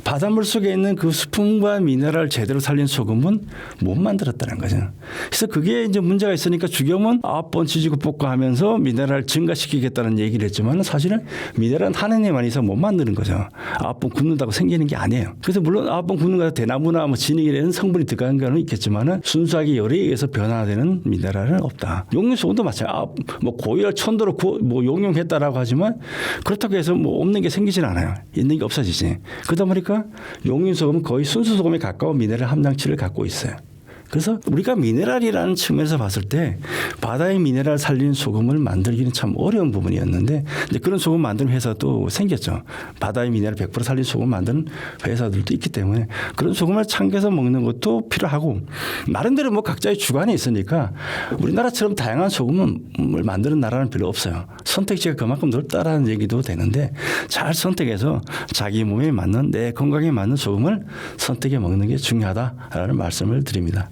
바닷물 속에 있는 그 수분과 미네랄을 제대로 살린 소금은 못 만들었다는 거죠. 그래서 그게 이제 문제가 있으니까 죽염은 9번 지지고 볶고 하면서 미네랄을 증가시키겠다는 얘기를 했지만 사실은 미네랄은 하느님 안에서 못 만드는 거죠. 9번 굽는다고 생기는 게 아니에요. 그래서 물론 9번 굽는 거다 대나무나 뭐 진흙이라는 성분이 들어간 거는 있겠지만 순수하게 열에 의해서 변화되는 미네랄은 없다. 용융소금도 마찬가지예요. 뭐 고열 천도로 뭐 용융했다라고 하지만 그렇다고 해서 뭐 없는 게 생기진 않아요. 있는 게 없어지지. 그러다 보니까 용융소금은 거의 순수소금에 가까운 미네랄 함량치를 갖고 있어요. 그래서 우리가 미네랄이라는 측면에서 봤을 때 바다의 미네랄 살리는 소금을 만들기는 참 어려운 부분이었는데 이제 그런 소금 만드는 회사도 생겼죠. 바다의 미네랄 100% 살린 소금 만드는 회사들도 있기 때문에 그런 소금을 참겨서 먹는 것도 필요하고 나름대로 뭐 각자의 주관이 있으니까 우리나라처럼 다양한 소금을 만드는 나라는 별로 없어요. 선택지가 그만큼 넓다라는 얘기도 되는데 잘 선택해서 자기 몸에 맞는 내 건강에 맞는 소금을 선택해 먹는 게 중요하다라는 말씀을 드립니다.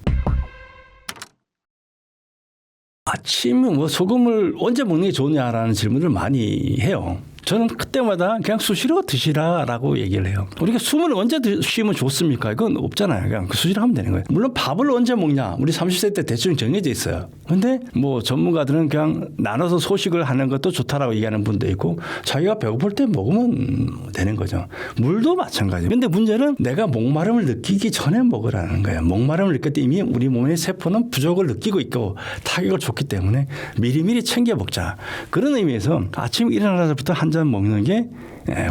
아침에 뭐 소금을 언제 먹는 게 좋냐라는 질문을 많이 해요. 저는 그때마다 그냥 수시로 드시라라고 얘기를 해요. 우리가 숨을 언제 쉬면 좋습니까? 이건 없잖아요. 그냥 수시로 하면 되는 거예요. 물론 밥을 언제 먹냐? 우리 30세 때 대충 정해져 있어요. 근데 뭐 전문가들은 그냥 나눠서 소식을 하는 것도 좋다라고 얘기하는 분도 있고 자기가 배고플 때 먹으면 되는 거죠. 물도 마찬가지예요. 근데 문제는 내가 목마름을 느끼기 전에 먹으라는 거예요. 목마름을 느낄 때 이미 우리 몸의 세포는 부족을 느끼고 있고 타격을 줬기 때문에 미리미리 챙겨 먹자. 그런 의미에서 아침 일어나서부터 한 잔 먹는 게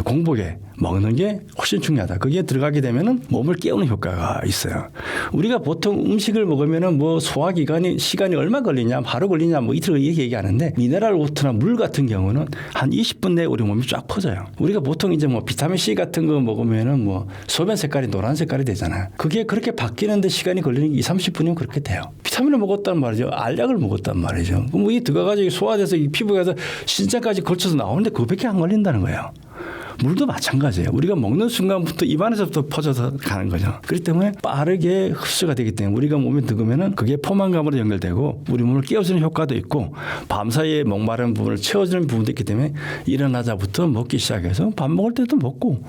공복에 먹는 게 훨씬 중요하다. 그게 들어가게 되면은 몸을 깨우는 효과가 있어요. 우리가 보통 음식을 먹으면은 뭐 소화기관이 시간이 얼마 걸리냐, 하루 걸리냐, 뭐 이틀 얘기하는데 미네랄 워터나 물 같은 경우는 한 20분 내에 우리 몸이 쫙 퍼져요. 우리가 보통 이제 뭐 비타민 C 같은 거 먹으면은 뭐 소변 색깔이 노란 색깔이 되잖아요. 그게 그렇게 바뀌는데 시간이 걸리는 게 2~30분이면 그렇게 돼요. 비타민을 먹었단 말이죠. 알약을 먹었단 말이죠. 그럼 이 들어가가지고 소화돼서 이 피부에서 신장까지 걸쳐서 나오는데 그거밖에 안 걸린다는 거예요. 물도 마찬가지예요. 우리가 먹는 순간부터 입안에서부터 퍼져서 가는 거죠. 그렇기 때문에 빠르게 흡수가 되기 때문에 우리가 몸에 들어가면 그게 포만감으로 연결되고 우리 몸을 깨워주는 효과도 있고 밤사이에 목마른 부분을 채워주는 부분도 있기 때문에 일어나자부터 먹기 시작해서 밥 먹을 때도 먹고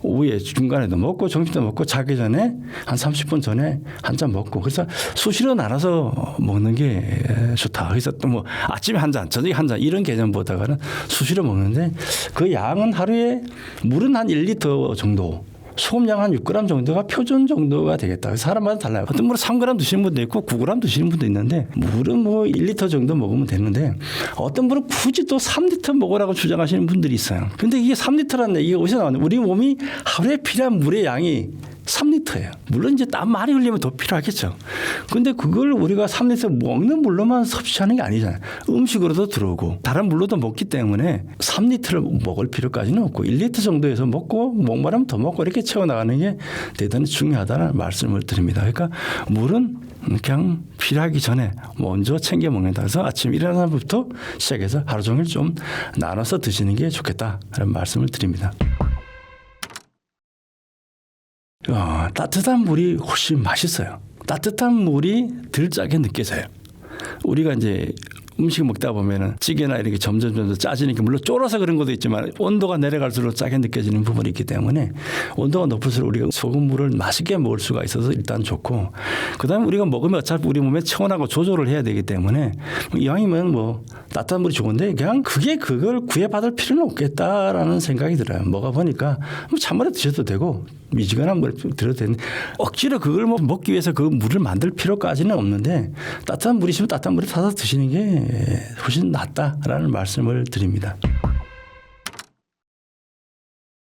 오후에 중간에도 먹고 점심도 먹고 자기 전에 한 30분 전에 한 잔 먹고 그래서 수시로 나눠서 먹는 게 좋다. 그래서 또 뭐 아침에 한 잔, 저녁에 한 잔 이런 개념보다는 수시로 먹는데 그 양은 하루에 물은 한 1리터 정도. 소금량 한 6g 정도가 표준 정도가 되겠다. 사람마다 달라요. 어떤 분은 3g 드시는 분도 있고 9g 드시는 분도 있는데 물은 뭐 1리터 정도 먹으면 되는데 어떤 분은 굳이 또 3리터 먹으라고 주장하시는 분들이 있어요. 근데 이게 3리터라는 얘기가 어디서 나왔냐. 우리 몸이 하루에 필요한 물의 양이 3리터예요. 물론 이제 땀 많이 흘리면 더 필요하겠죠. 근데 그걸 우리가 3리터 먹는 물로만 섭취하는 게 아니잖아요. 음식으로도 들어오고 다른 물로도 먹기 때문에 3리터를 먹을 필요까지는 없고 1리터 정도에서 먹고 목마르면 더 먹고 이렇게 채워나가는 게 대단히 중요하다는 말씀을 드립니다. 그러니까 물은 그냥 필요하기 전에 먼저 챙겨 먹는다. 그래서 아침 일어나서부터 시작해서 하루 종일 좀 나눠서 드시는 게 좋겠다라는 말씀을 드립니다. 따뜻한 물이 훨씬 맛있어요. 따뜻한 물이 덜 짜게 느껴져요. 우리가 이제 음식 먹다 보면은 찌개나 이렇게 점점 짜지니까 물론 쫄아서 그런 것도 있지만 온도가 내려갈수록 짜게 느껴지는 부분이 있기 때문에 온도가 높을수록 우리가 소금물을 맛있게 먹을 수가 있어서 일단 좋고 그다음에 우리가 먹으면 어차피 우리 몸에 체온하고 조절을 해야 되기 때문에 이왕이면 뭐 따뜻한 물이 좋은데 그냥 그걸 구애받을 필요는 없겠다라는 생각이 들어요. 먹어 보니까 뭐 찬물에 드셔도 되고 미지근한 물에 들어도 되는데 억지로 그걸 뭐 먹기 위해서 그 물을 만들 필요까지는 없는데 따뜻한 물이시면 따뜻한 물에 타서 드시는 게 훨씬 낫다라는 말씀을 드립니다.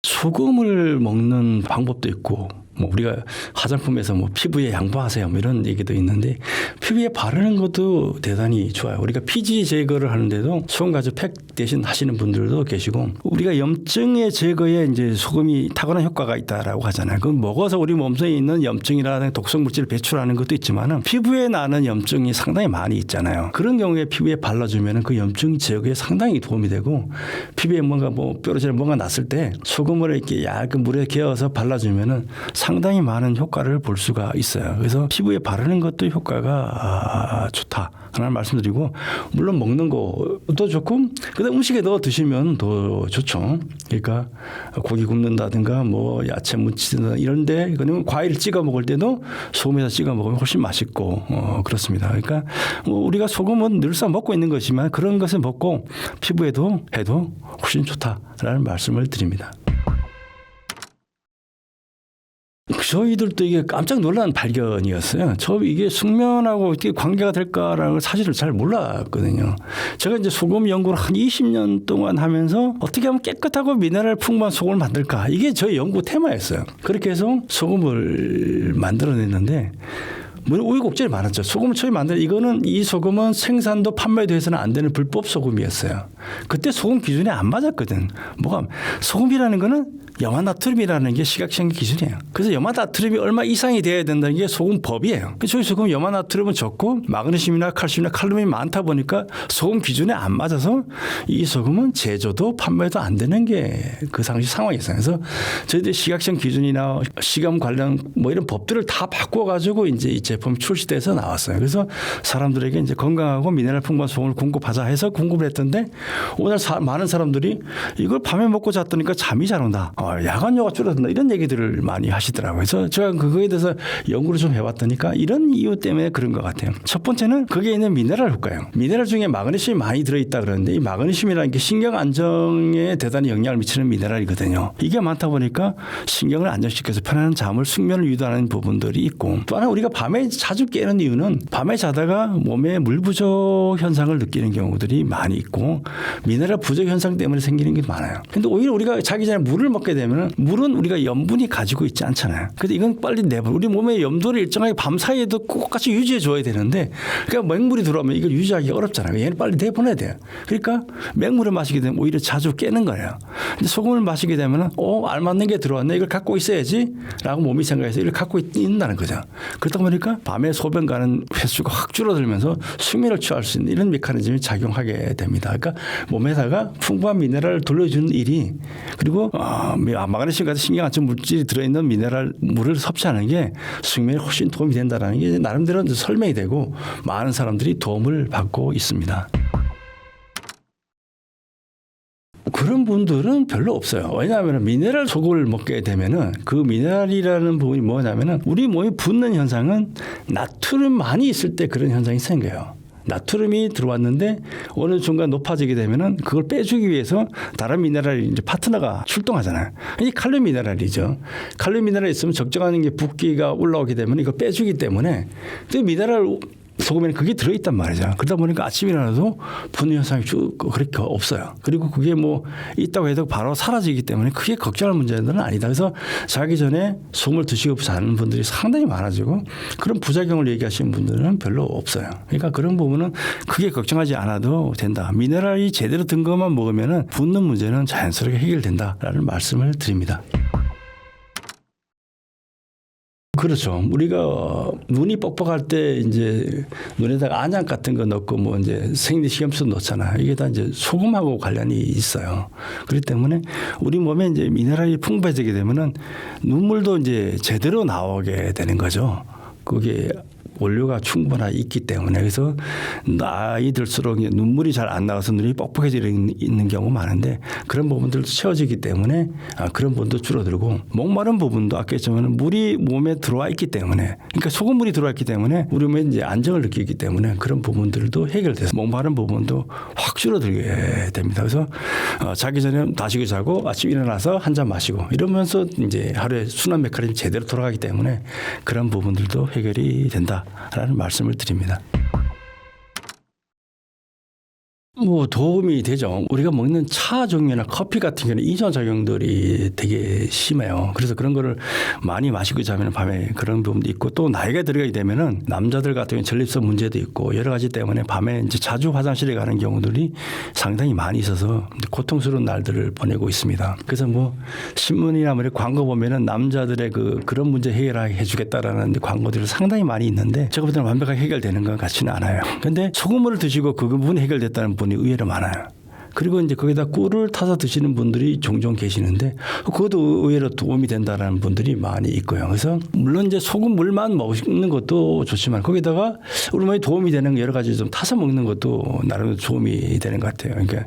소금을 먹는 방법도 있고 뭐 우리가 화장품에서 뭐 피부에 양보하세요 뭐 이런 얘기도 있는데 피부에 바르는 것도 대단히 좋아요. 우리가 피지 제거를 하는데도 소금 가루 팩 대신 하시는 분들도 계시고 우리가 염증의 제거에 이제 소금이 탁월한 효과가 있다라고 하잖아요. 그 먹어서 우리 몸속에 있는 염증이라는 독성 물질을 배출하는 것도 있지만은 피부에 나는 염증이 상당히 많이 있잖아요. 그런 경우에 피부에 발라주면은 그 염증 제거에 상당히 도움이 되고 피부에 뭔가 뭐 뾰루지나 뭔가 났을 때 소금을 이렇게 얇은 물에 개어서 발라주면은 상당히 많은 효과를 볼 수가 있어요. 그래서 피부에 바르는 것도 효과가 좋다라는 말씀드리고 물론 먹는 것도 좋고 그다음 음식에 넣어 드시면 더 좋죠. 그러니까 고기 굽는다든가 뭐 야채 무치든가 이런데 그러면 과일 찍어 먹을 때도 소금에다 찍어 먹으면 훨씬 맛있고 그렇습니다. 그러니까 뭐 우리가 소금은 늘상 먹고 있는 것이지만 그런 것을 먹고 피부에도 해도 훨씬 좋다라는 말씀을 드립니다. 저희들도 이게 깜짝 놀란 발견이었어요. 이게 숙면하고 어떻게 관계가 될까라는 사실을 잘 몰랐거든요. 제가 이제 소금 연구를 한 20년 동안 하면서 어떻게 하면 깨끗하고 미네랄 풍부한 소금을 만들까? 이게 저희 연구 테마였어요. 그렇게 해서 소금을 만들어냈는데 우여곡절이 많았죠. 소금을 처음에 이 소금은 생산도 판매도 해서는 안 되는 불법 소금이었어요. 그때 소금 기준이 안 맞았거든. 소금이라는 거는 염화나트륨이라는 게 시각시행 기준이에요. 그래서 염화나트륨이 얼마 이상이 돼야 된다는 게 소금법이에요. 저희 소금 염화나트륨은 적고 마그네슘이나 칼슘이나 칼륨이 많다 보니까 소금 기준에 안 맞아서 이 소금은 제조도 판매도 안 되는 게 그 당시 상황이었어요. 그래서 저희들이 시각시행 기준이나 시감 관련 뭐 이런 법들을 다 바꿔가지고 이제 이 제품이 출시돼서 나왔어요. 그래서 사람들에게 이제 건강하고 미네랄 풍부한 소금을 공급하자 해서 공급을 했던데 오늘 많은 사람들이 이걸 밤에 먹고 잤더니까 잠이 잘 온다. 야간요가 줄어든다. 이런 얘기들을 많이 하시더라고요. 그래서 제가 그거에 대해서 연구를 좀 해봤더니까 이런 이유 때문에 그런 것 같아요. 첫 번째는 거기에 있는 미네랄 효과예요. 미네랄 중에 마그네슘이 많이 들어있다 그러는데 이 마그네슘이라는 게 신경 안정에 대단히 영향을 미치는 미네랄이거든요. 이게 많다 보니까 신경을 안정시켜서 편안한 잠을 숙면을 유도하는 부분들이 있고 또 하나 우리가 밤에 자주 깨는 이유는 밤에 자다가 몸에 물 부족 현상을 느끼는 경우들이 많이 있고 미네랄 부족 현상 때문에 생기는 게 많아요. 근데 오히려 우리가 자기 전에 물을 먹게 되면 물은 우리가 염분이 가지고 있지 않잖아요. 그래서 이건 빨리 내버려. 우리 몸의 염도를 일정하게 밤 사이에도 똑같이 유지해 줘야 되는데 그러니까 맹물이 들어오면 이걸 유지하기 어렵잖아요. 얘는 빨리 내보내야 돼요. 그러니까 맹물을 마시게 되면 오히려 자주 깨는 거예요. 근데 소금을 마시게 되면 알맞는 게 들어왔네. 이걸 갖고 있어야지 라고 몸이 생각해서 이걸 갖고 있다는 거죠. 그러다 보니까 밤에 소변 가는 횟수가 확 줄어들면서 숙면을 취할 수 있는 이런 메커니즘이 작용하게 됩니다. 그러니까 몸에다가 풍부한 미네랄을 돌려주는 일이 그리고 마그네슘 같은 신경 안정 물질이 들어있는 미네랄 물을 섭취하는 게 숙면에 훨씬 도움이 된다는 게 나름대로 설명이 되고 많은 사람들이 도움을 받고 있습니다. 그런 분들은 별로 없어요. 왜냐하면 미네랄 소금을 먹게 되면은 그 미네랄이라는 부분이 뭐냐면은 우리 몸에 붓는 현상은 나트륨 많이 있을 때 그런 현상이 생겨요. 나트륨이 들어왔는데 어느 순간 높아지게 되면은 그걸 빼주기 위해서 다른 미네랄이 이제 파트너가 출동하잖아요. 이게 칼륨 미네랄이죠. 칼륨 미네랄이 있으면 적정한 게 붓기가 올라오게 되면 이거 빼주기 때문에 그 미네랄 소금에는 그게 들어있단 말이죠. 그러다 보니까 아침에 일어나도 붓는 현상이 쭉 그렇게 없어요. 그리고 그게 뭐 있다고 해도 바로 사라지기 때문에 크게 걱정할 문제는 아니다. 그래서 자기 전에 소금을 드시고 자는 분들이 상당히 많아지고 그런 부작용을 얘기하시는 분들은 별로 없어요. 그러니까 그런 부분은 크게 걱정하지 않아도 된다. 미네랄이 제대로 든 것만 먹으면 붓는 문제는 자연스럽게 해결된다라는 말씀을 드립니다. 그렇죠. 우리가 눈이 뻑뻑할 때 이제 눈에다가 안약 같은 거 넣고 뭐 이제 생리식염수 넣잖아요. 이게 다 이제 소금하고 관련이 있어요. 그렇기 때문에 우리 몸에 이제 미네랄이 풍부해지게 되면은 눈물도 이제 제대로 나오게 되는 거죠. 그게 원료가 충분하게 있기 때문에 그래서 나이 들수록 눈물이 잘 안 나와서 눈이 뻑뻑해지는 경우가 많은데 그런 부분들도 채워지기 때문에 그런 부분도 줄어들고 목마른 부분도 아까 했지만 물이 몸에 들어와 있기 때문에 그러니까 소금물이 들어와 있기 때문에 우리 몸에 이제 안정을 느끼기 때문에 그런 부분들도 해결돼서 목마른 부분도 확 줄어들게 됩니다. 그래서 자기 전에 다시고 자고 아침 일어나서 한 잔 마시고 이러면서 이제 하루에 순환 메커니즘이 제대로 돌아가기 때문에 그런 부분들도 해결이 된다. 라는 말씀을 드립니다. 뭐 도움이 되죠. 우리가 먹는 차 종류나 커피 같은 경우는 이뇨작용들이 되게 심해요. 그래서 그런 거를 많이 마시고 자면 밤에 그런 부분도 있고 또 나이가 들어가게 되면은 남자들 같은 경우는 전립선 문제도 있고 여러 가지 때문에 밤에 이제 자주 화장실에 가는 경우들이 상당히 많이 있어서 고통스러운 날들을 보내고 있습니다. 그래서 뭐 신문이나 뭐 광고 보면은 남자들의 그런 문제 해결해 주겠다라는 광고들이 상당히 많이 있는데 제가 볼 때는 완벽하게 해결되는 것 같지는 않아요. 근데 소금물을 드시고 그 부분이 해결됐다는 분이 의외로 많아요. 그리고 이제 거기다 꿀을 타서 드시는 분들이 종종 계시는데 그것도 의외로 도움이 된다라는 분들이 많이 있고요. 그래서 물론 이제 소금물만 먹는 것도 좋지만 거기다가 우리 몸에 도움이 되는 여러 가지 좀 타서 먹는 것도 나름 도움이 되는 것 같아요. 그러니까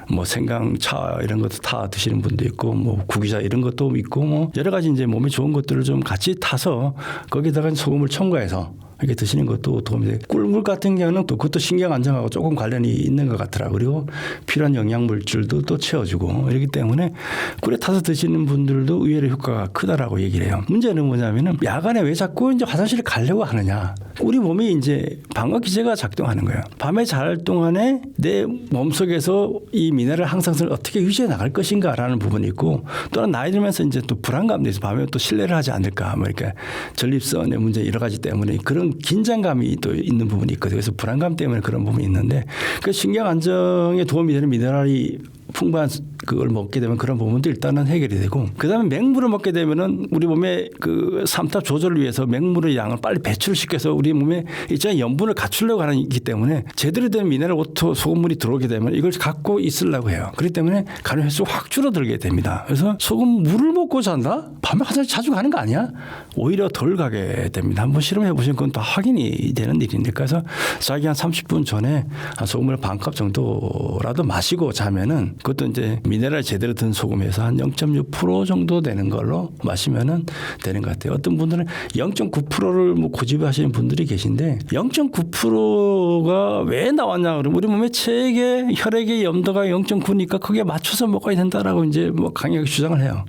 뭐 생강차 이런 것도 타 드시는 분도 있고 뭐 구기자 이런 것도 있고 뭐 여러 가지 이제 몸에 좋은 것들을 좀 같이 타서 거기다가 소금을 첨가해서 이렇게 드시는 것도 도움이 돼요. 꿀물 같은 경우는 또 그것도 신경 안정하고 조금 관련이 있는 것 같더라고요. 그리고 필요한 영양물질도 또 채워주고 이렇기 때문에 꿀에 타서 드시는 분들도 의외로 효과가 크다라고 얘기를 해요. 문제는 뭐냐면은 야간에 왜 자꾸 이제 화장실을 가려고 하느냐. 우리 몸이 이제 방어 기제가 작동하는 거예요. 밤에 잘 동안에 내 몸속에서 이 미네랄 항상성을 어떻게 유지해 나갈 것인가라는 부분이 있고 또는 나이 들면서 이제 또 불안감도 있어. 밤에 또 실내를 하지 않을까. 뭐 이렇게 전립선의 문제 여러 가지 때문에 그런 긴장감이 또 있는 부분이 있거든요. 그래서 불안감 때문에 그런 부분이 있는데 그 신경 안정에 도움이 되는 미네랄이 풍부한 그걸 먹게 되면 그런 부분도 일단은 해결이 되고 그다음에 맹물을 먹게 되면은 우리 몸의 그 삼탑 조절을 위해서 맹물의 양을 빨리 배출을 시켜서 우리 몸에 일정한 염분을 갖추려고 하기 때문에 제대로 된 미네랄 워터 소금물이 들어오게 되면 이걸 갖고 있으려고 해요. 그렇기 때문에 가는 횟수가 확 줄어들게 됩니다. 그래서 소금물을 먹고 잔다? 밤에 화장실 자주 가는 거 아니야? 오히려 덜 가게 됩니다. 한번 실험해 보시면 그건 또 확인이 되는 일인데 그래서 자기 한 30분 전에 한 소금을 반컵 정도라도 마시고 자면은 그것도 이제 미네랄 제대로 든 소금에서 한 0.6% 정도 되는 걸로 마시면은 되는 것 같아요. 어떤 분들은 0.9%를 뭐 고집하시는 분들이 계신데 0.9%가 왜 나왔냐 그러면 우리 몸의 체액의 혈액의 염도가 0.9니까 거기에 맞춰서 먹어야 된다라고 이제 뭐 강하게 주장을 해요.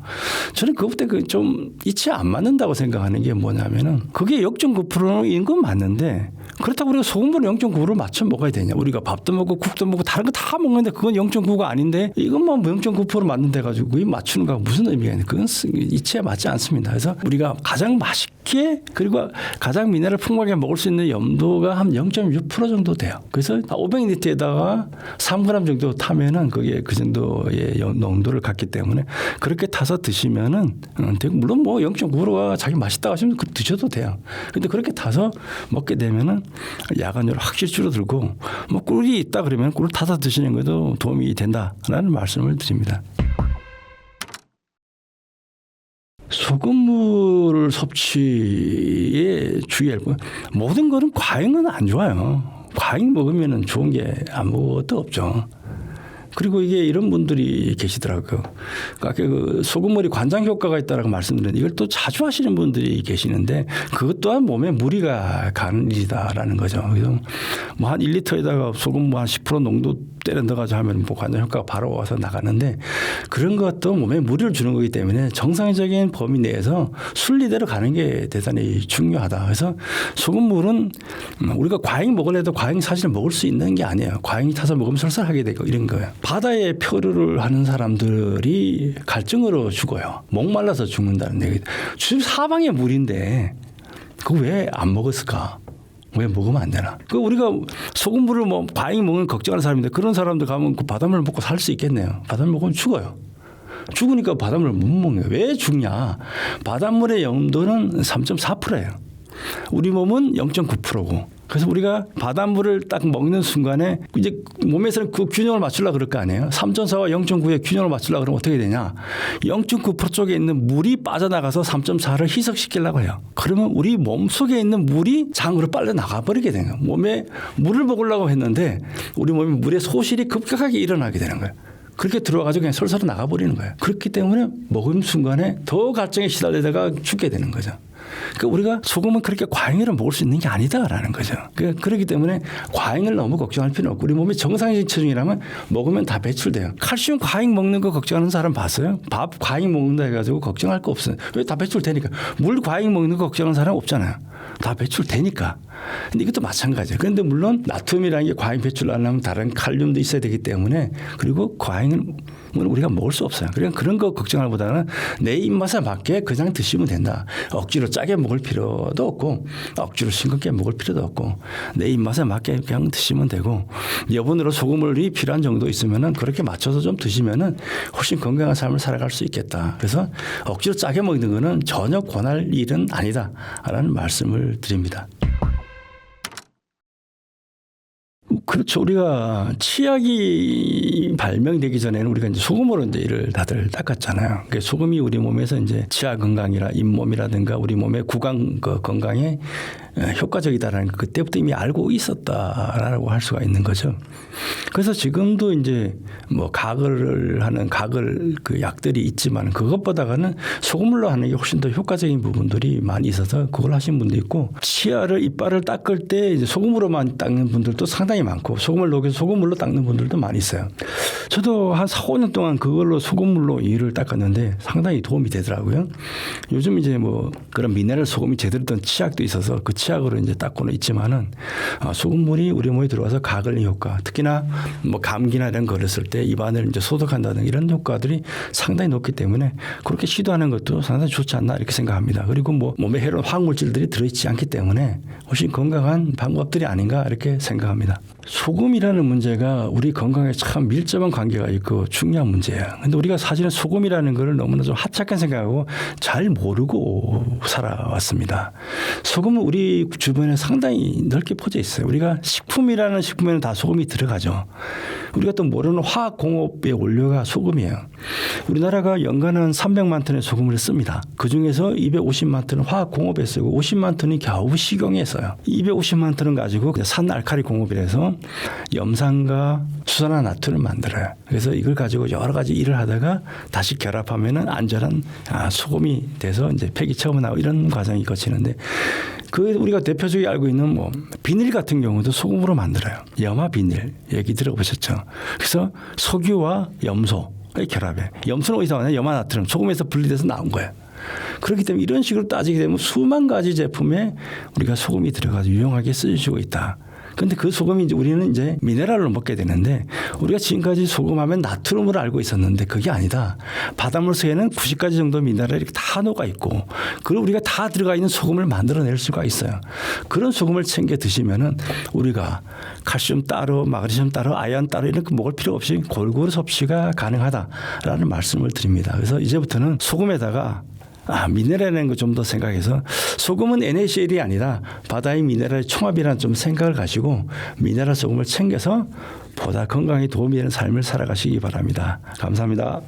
저는 그것때 좀 이치에 안 맞는다고 생각하는 게 뭐냐면은 그게 0.9%인 건 맞는데 그렇다고 우리가 소금물을 0.9로 맞춰 먹어야 되냐. 우리가 밥도 먹고 국도 먹고 다른 거 다 먹는데 그건 0.9가 아닌데 이것만 0.9% 맞는데 가지고 그게 맞추는 거가 무슨 의미가 있냐. 그건 이치에 맞지 않습니다. 그래서 우리가 가장 맛있게 그리고 가장 미네랄 풍부하게 먹을 수 있는 염도가 한 0.6% 정도 돼요. 그래서 500리터에다가 3g 정도 타면은 그게 그 정도의 농도를 갖기 때문에 그렇게 타서 드시면은 물론 뭐 0.9%가 자기 맛있다고 하시면 드셔도 돼요. 근데 그렇게 타서 먹게 되면은 야간으로 확실히 줄어들고 뭐 꿀이 있다 그러면 꿀을 타서 드시는 것도 도움이 된다라는 말씀을 드립니다. 소금물 섭취에 주의할 거 모든 거는 과잉은 안 좋아요. 과잉 먹으면 좋은 게 아무것도 없죠. 그리고 이게 이런 분들이 계시더라고요. 아까 그 소금물이 관장 효과가 있다라고 말씀드렸는데 이걸 또 자주 하시는 분들이 계시는데 그것 또한 몸에 무리가 가는 일이다라는 거죠. 그래서 뭐 한 1리터에다가 소금 뭐 한 10% 농도 때려 넣어가지고 하면 뭐 관장 효과가 바로 와서 나가는데 그런 것도 몸에 무리를 주는 거기 때문에 정상적인 범위 내에서 순리대로 가는 게 대단히 중요하다. 그래서 소금물은 우리가 과잉 먹으려도 과잉 사실 먹을 수 있는 게 아니에요. 과잉 타서 먹으면 설사하게 되고 이런 거예요. 바다에 표류를 하는 사람들이 갈증으로 죽어요. 목말라서 죽는다는 얘기. 지금 사방에 물인데 그거 왜 안 먹었을까? 왜 먹으면 안 되나? 그 우리가 소금물을 뭐 과잉 먹는 걱정하는 사람인데 그런 사람들 가면 그 바닷물 먹고 살 수 있겠네요. 바닷물 먹으면 죽어요. 죽으니까 바닷물을 못 먹는 거예요. 왜 죽냐? 바닷물의 염도는 3.4%예요. 우리 몸은 0.9%고. 그래서 우리가 바닷물을 딱 먹는 순간에 이제 몸에서는 그 균형을 맞추려고 그럴 거 아니에요. 3.4와 0.9의 균형을 맞추려고 그러면 어떻게 되냐. 0.9% 쪽에 있는 물이 빠져나가서 3.4를 희석시키려고 해요. 그러면 우리 몸속에 있는 물이 장으로 빨려 나가버리게 되는 거예요. 몸에 물을 먹으려고 했는데 우리 몸에 물의 소실이 급격하게 일어나게 되는 거예요. 그렇게 들어와가지고 그냥 솔솔 나가버리는 거예요. 그렇기 때문에 먹은 순간에 더 갈증에 시달리다가 죽게 되는 거죠. 그러니까 우리가 소금은 그렇게 과잉으로 먹을 수 있는 게 아니다라는 거죠. 그렇기 때문에 과잉을 너무 걱정할 필요는 없고 우리 몸에 정상적인 체중이라면 먹으면 다 배출돼요. 칼슘 과잉 먹는 거 걱정하는 사람 봤어요? 밥 과잉 먹는다 해가지고 걱정할 거 없어요. 왜? 다 배출되니까. 물 과잉 먹는 거 걱정하는 사람 없잖아요. 다 배출되니까. 근데 이것도 마찬가지예요. 그런데 물론 나트륨이라는 게 과잉 배출하려면 다른 칼륨도 있어야 되기 때문에 그리고 과잉은 우리가 먹을 수 없어요. 그러니까 그런 거 걱정할 보다는 내 입맛에 맞게 그냥 드시면 된다. 억지로 짜게 먹을 필요도 없고 억지로 싱겁게 먹을 필요도 없고 내 입맛에 맞게 그냥 드시면 되고 여분으로 소금물이 필요한 정도 있으면은 그렇게 맞춰서 좀 드시면은 훨씬 건강한 삶을 살아갈 수 있겠다. 그래서 억지로 짜게 먹는 거는 전혀 권할 일은 아니다라는 말씀을 드립니다. 그렇죠. 우리가 치약이 발명되기 전에는 우리가 이제 소금으로 이제 이를 다들 닦았잖아요. 그러니까 소금이 우리 몸에서 이제 치아 건강이라 잇몸이라든가 우리 몸의 구강 건강에 효과적이다라는 거 그때부터 이미 알고 있었다라고 할 수가 있는 거죠. 그래서 지금도 이제 뭐 가글을 하는 가글 그 약들이 있지만 그것보다는 소금물로 하는 게 훨씬 더 효과적인 부분들이 많이 있어서 그걸 하신 분도 있고 치아를 이빨을 닦을 때 이제 소금으로만 닦는 분들도 상당히 많고 소금을 녹여서 소금물로 닦는 분들도 많이 있어요. 저도 한 4, 5년 동안 그걸로 소금물로 이를 닦았는데 상당히 도움이 되더라고요. 요즘 이제 뭐 그런 미네랄 소금이 제대로 된 치약도 있어서 그 치약으로 이제 닦고는 있지만은 소금물이 우리 몸에 들어와서 가글 효과, 특히나 뭐 감기나 이런 거 걸렸을 때 입안을 이제 소독한다는 이런 효과들이 상당히 높기 때문에 그렇게 시도하는 것도 상당히 좋지 않나 이렇게 생각합니다. 그리고 뭐 몸에 해로운 화학물질들이 들어있지 않기 때문에 훨씬 건강한 방법들이 아닌가 이렇게 생각합니다. 소금이라는 문제가 우리 건강에 참 밀접한 관계가 있고 중요한 문제예요. 근데 우리가 사실은 소금이라는 걸 너무나 좀 하찮게 생각하고 잘 모르고 살아왔습니다. 소금은 우리 주변에 상당히 넓게 퍼져 있어요. 우리가 식품이라는 식품에는 다 소금이 들어가죠. 우리가 또 모르는 화학공업의 원료가 소금이에요. 우리나라가 연간 한 300만 톤의 소금을 씁니다. 그중에서 250만 톤은 화학공업에 쓰고 50만 톤이 겨우 식용에 써요. 250만 톤은 가지고 산알칼리 공업이라서 염산과 수산화나트륨을 만들어요. 그래서 이걸 가지고 여러 가지 일을 하다가 다시 결합하면은 안전한 소금이 돼서 이제 폐기 처분하고 이런 과정이 거치는데 그 우리가 대표적으로 알고 있는 뭐 비닐 같은 경우도 소금으로 만들어요. 염화 비닐 얘기 들어보셨죠? 그래서 석유와 염소의 결합에 염소는 어디서 나오냐? 염화나트륨 소금에서 분리돼서 나온 거예요. 그렇기 때문에 이런 식으로 따지게 되면 수만 가지 제품에 우리가 소금이 들어가서 유용하게 쓰여지고 있다. 그런데 그 소금이 이제 우리는 이제 미네랄로 먹게 되는데 우리가 지금까지 소금하면 나트륨으로 알고 있었는데 그게 아니다. 바닷물 속에는 90가지 정도 미네랄이 다 녹아 있고 그리고 우리가 다 들어가 있는 소금을 만들어낼 수가 있어요. 그런 소금을 챙겨 드시면은 우리가 칼슘 따로, 마그네슘 따로, 아연 따로 이런 거 먹을 필요 없이 골고루 섭취가 가능하다라는 말씀을 드립니다. 그래서 이제부터는 소금에다가 미네랄이라는 거 좀 더 생각해서 소금은 NaCl이 아니라 바다의 미네랄의 총합이라는 좀 생각을 가지고 미네랄 소금을 챙겨서 보다 건강에 도움이 되는 삶을 살아가시기 바랍니다. 감사합니다.